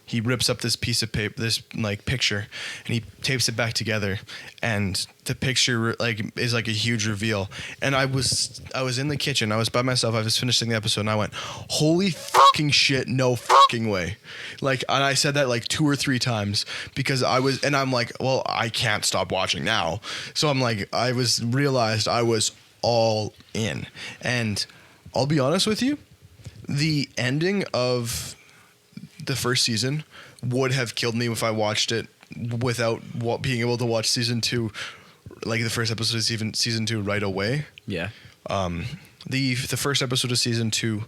he rips up this piece of paper, this like picture, and he tapes it back together, and the picture is like a huge reveal. And I was in the kitchen, I was by myself, I was finishing the episode, and I went, holy fucking shit, no fucking way. And I said that like 2 or 3 times because I'm like, well, I can't stop watching now. So I'm like, realized I was all in. And I'll be honest with you, the ending of the first season would have killed me if I watched it without being able to watch season 2, like the first episode of season 2 right away.
Yeah.
The first episode of season 2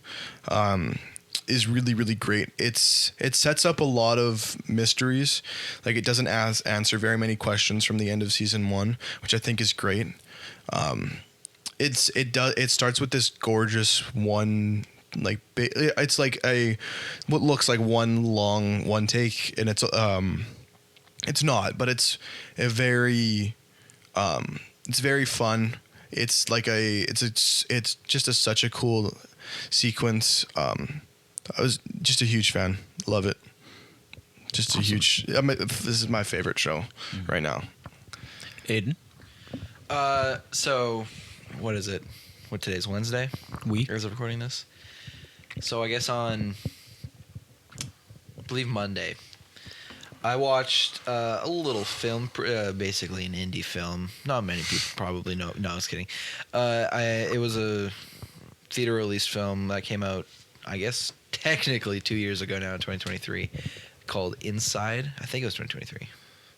is really, really great. It sets up a lot of mysteries. Like, it doesn't answer very many questions from the end of season 1, which I think is great. It starts with this gorgeous one. It's like what looks like one take, and it's not, but it's very fun. It's like it's just such a cool sequence. I was just a huge fan. Love it. Just awesome. This is my favorite show right now.
Aiden.
So what is it? what today's Wednesday. As of recording this. So I guess on, I believe Monday, I watched a little film, basically an indie film. Not many people probably know. No, I was kidding. It was a theater released film that came out, I guess, technically 2 years ago now in 2023, called Inside. I think it was 2023.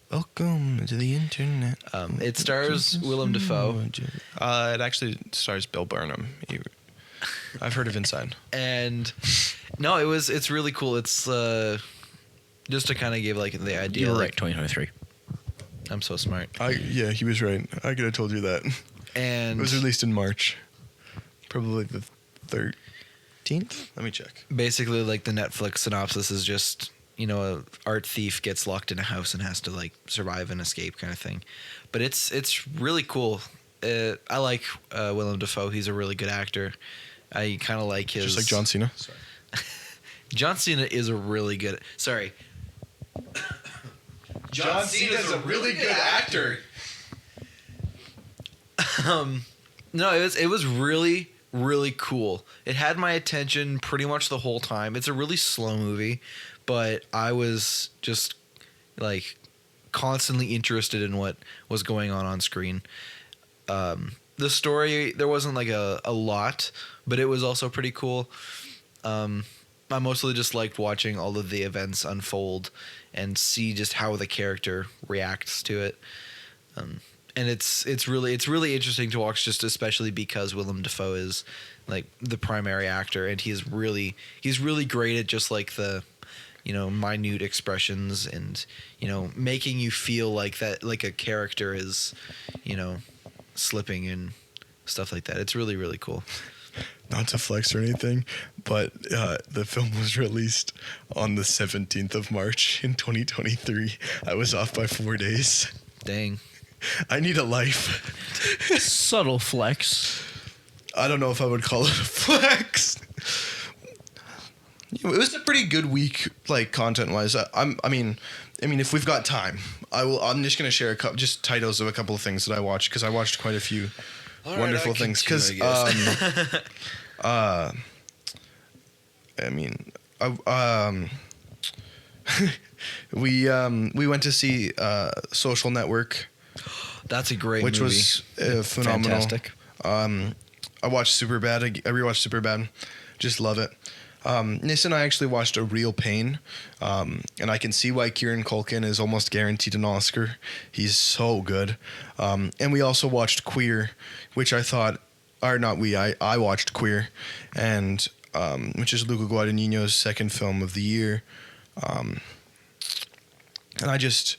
Welcome to the internet.
It stars Willem Dafoe.
It actually stars Bill Burnham. I've heard of Inside.
And no, it's really cool. It's just to kind of give like the idea.
You're
like,
right, 2023.
I'm so smart.
Yeah, he was right. I could have told you that.
And
It was released in March. Probably the 13th? Let me check.
basically, like the Netflix synopsis is just, you know, a art thief gets locked in a house and has to like survive and escape kind of thing. But it's really cool. I like Willem Dafoe. He's a really good actor. I kind of like his.
Just like John Cena. Sorry.
John Cena is a really good. Sorry.
John Cena's a really good actor.
No, it was really really cool. It had my attention pretty much the whole time. It's a really slow movie, but I was just like constantly interested in what was going on screen. The story, there wasn't like a lot, but it was also pretty cool. I mostly just liked watching all of the events unfold and see just how the character reacts to it. And it's really interesting to watch, just especially because Willem Dafoe is like the primary actor, and he's really great at just like the, you know, minute expressions and, you know, making you feel like that, like a character is, you know, slipping and stuff like that. It's really really cool.
Not to flex or anything, but the film was released on the 17th of March in 2023. I was off by 4 days.
Dang.
I need a life.
Subtle flex.
I don't know if I would call it a flex. It was a pretty good week, like content-wise. I mean, if we've got time, I'm just gonna share just titles of a couple of things that I watched, because I watched quite a few wonderful things. Because we went to see Social Network.
That's a great
which
movie.
was phenomenal.
Fantastic.
I watched Superbad. I rewatched Superbad. Just love it. Nis and I actually watched A Real Pain, and I can see why Kieran Culkin is almost guaranteed an Oscar. He's so good. And we also watched Queer, which I thought, or not we, I watched Queer, and which is Luca Guadagnino's second film of the year. And I just,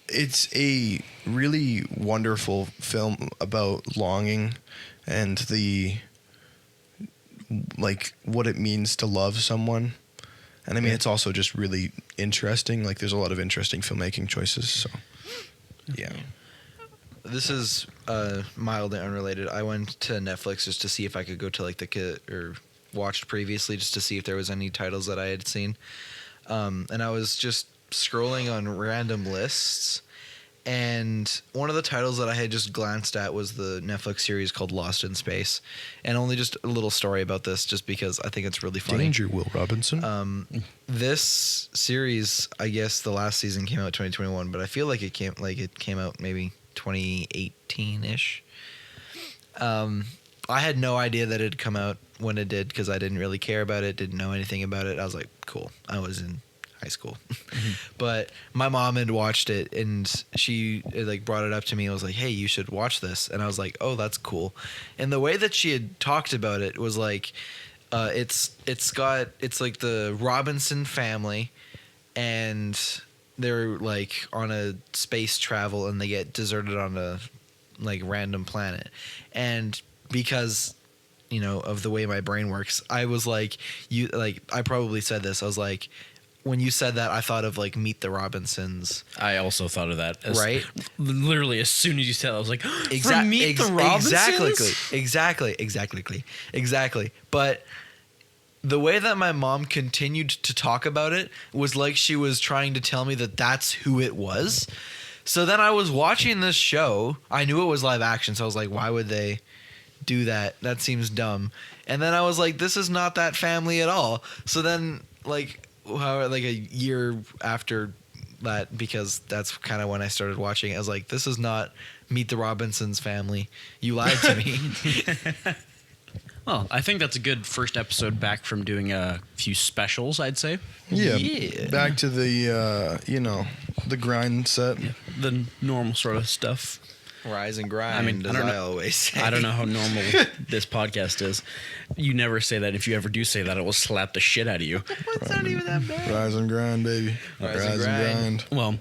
it's a really wonderful film about longing and the, like, what it means to love someone. And I mean, it's also just really interesting. Like, there's a lot of interesting filmmaking choices. So, yeah.
This is mildly unrelated. I went to Netflix just to see if I could go to like or watched previously, just to see if there was any titles that I had seen. And I was just scrolling on random lists, and one of the titles that I had just glanced at was the Netflix series called Lost in Space. And only just a little story about this, just because I think it's really funny.
Danger, Will Robinson.
This series, I guess the last season came out 2021, but I feel like it came out maybe 2018-ish. I had no idea that it had come out when it did, because I didn't really care about it, didn't know anything about it. I was like, cool. I was in high school. But my mom had watched it, and she like brought it up to me and was like, hey, you should watch this. And I was like, oh, that's cool. And the way that she had talked about it was like, it's like the Robinson family, and they're like on a space travel, and they get deserted on a like random planet. And because, you know, of the way my brain works, I was like, I probably said this. I was like, when you said that, I thought of like Meet the Robinsons.
I also thought of that.
Right?
Literally, as soon as you said it, I was like, from Meet the Robinsons?
Exactly. But the way that my mom continued to talk about it was like she was trying to tell me that that's who it was. So then I was watching this show. I knew it was live action, so I was like, why would they do that. That seems dumb. And then I was like, this is not that family at all. So then, like a year after that, because that's kind of when I started watching, I was like, this is not Meet the Robinsons family. You lied to me.
Well, I think that's a good first episode back from doing a few specials, I'd say.
Yeah. Back to the, the grind set.
Yeah. The normal sort of stuff.
Rise and grind,
I mean, I
always say.
I don't know how normal this podcast is. You never say that. If you ever do say that, it will slap the shit out of you.
It's not even that bad.
Rise and grind, baby.
Rise and grind.
Well,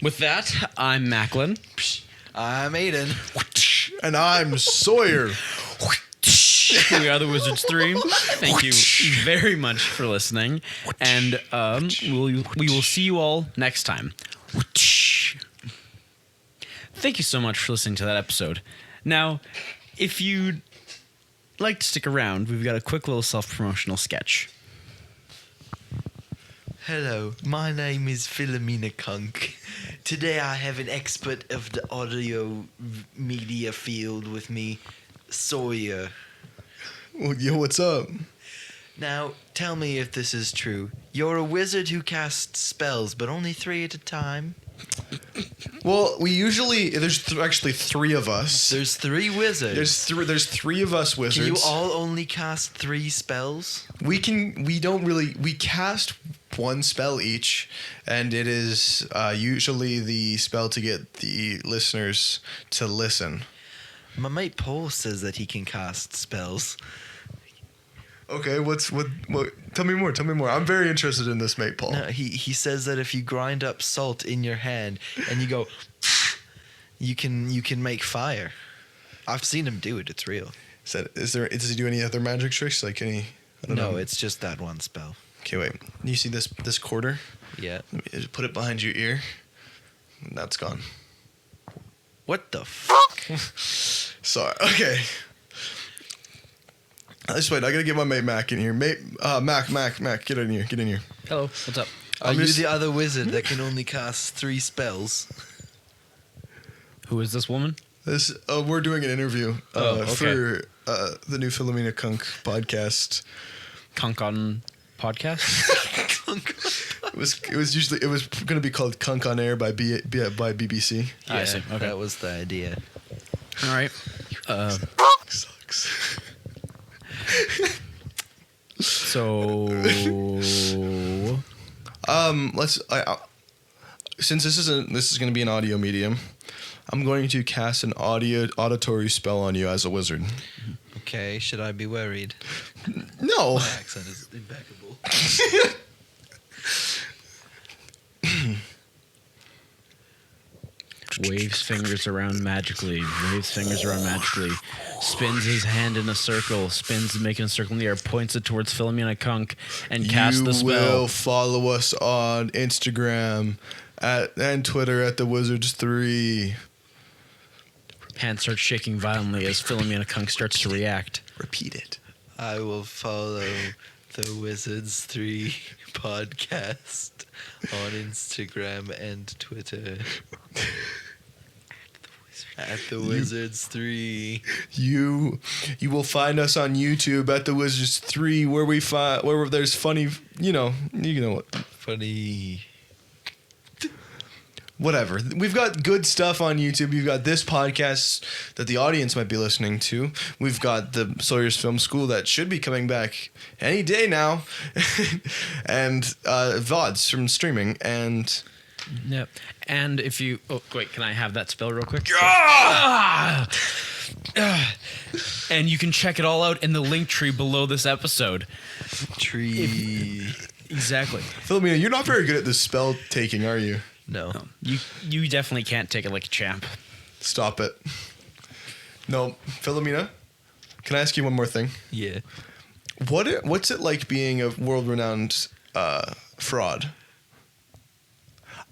with that, I'm Macklin.
I'm Aiden.
And I'm Sawyer.
We are the Wizards 3. Thank you very much for listening. And we will see you all next time. Thank you so much for listening to that episode. Now, if you'd like to stick around, we've got a quick little self-promotional sketch.
Hello, my name is Philomena Kunk. Today I have an expert of the audio media field with me, Sawyer.
Well, yo, what's up?
Now, tell me if this is true. You're a wizard who casts spells, but only 3 at a time?
Well, we usually there's actually 3 of us.
There's 3 wizards.
There's 3 of us wizards.
Can you all only cast 3 spells?
We cast 1 spell each, and it is usually the spell to get the listeners to listen.
My mate Paul says that he can cast spells.
Okay, what? Tell me more. I'm very interested in this, mate, Paul.
No, he says that if you grind up salt in your hand and you go, you can make fire. I've seen him do it. It's real.
Does he do any other magic tricks? Like any? I don't know.
It's just that one spell.
Okay, wait. You see this quarter?
Yeah.
Let me just put it behind your ear. And that's gone.
What the fuck?
Sorry. Okay. Just wait. I gotta get my mate Mac in here. Mac, get in here. Get in here.
Hello, what's up?
Are you the other wizard that can only cast 3 spells?
Who is this woman?
We're doing an interview
Okay.
for the new Philomena Kunk podcast.
Kunk on podcast?
It was going to be called Kunk on Air by BBC.
Yeah, I see. Okay.
That was the idea.
All right.
Sucks.
So,
since this is going to be an audio medium, I'm going to cast an auditory spell on you as a wizard.
Okay, should I be worried?
No.
My accent is impeccable.
waves fingers around magically. Spins his hand in a circle. Making a circle in the air. Points it towards Philomena Kunk and casts the spell.
You will follow us on Instagram and Twitter at the Wizards3.
Hand starts shaking violently as Philomena Kunk starts to react.
Repeat it.
I will follow the Wizards 3 podcast on Instagram and Twitter. At the Wizards 3.
You will find us on YouTube at the Wizards 3 where there's funny, you know what.
Funny.
Whatever. We've got good stuff on YouTube. We've got this podcast that the audience might be listening to. We've got the Sawyer's Film School that should be coming back any day now. And VODs from streaming. And
Yep. And if you... Oh, wait. Can I have that spell real quick? And you can check it all out in the link tree below this episode. Exactly.
Philomena, you're not very good at this spell taking, are you?
No.
You definitely can't take it like a champ.
Stop it. No, Philomena, can I ask you one more thing?
Yeah.
What's it like being a world-renowned fraud?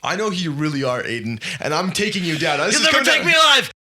I know who you really are, Aiden, and I'm taking you down.
You'll never take me alive!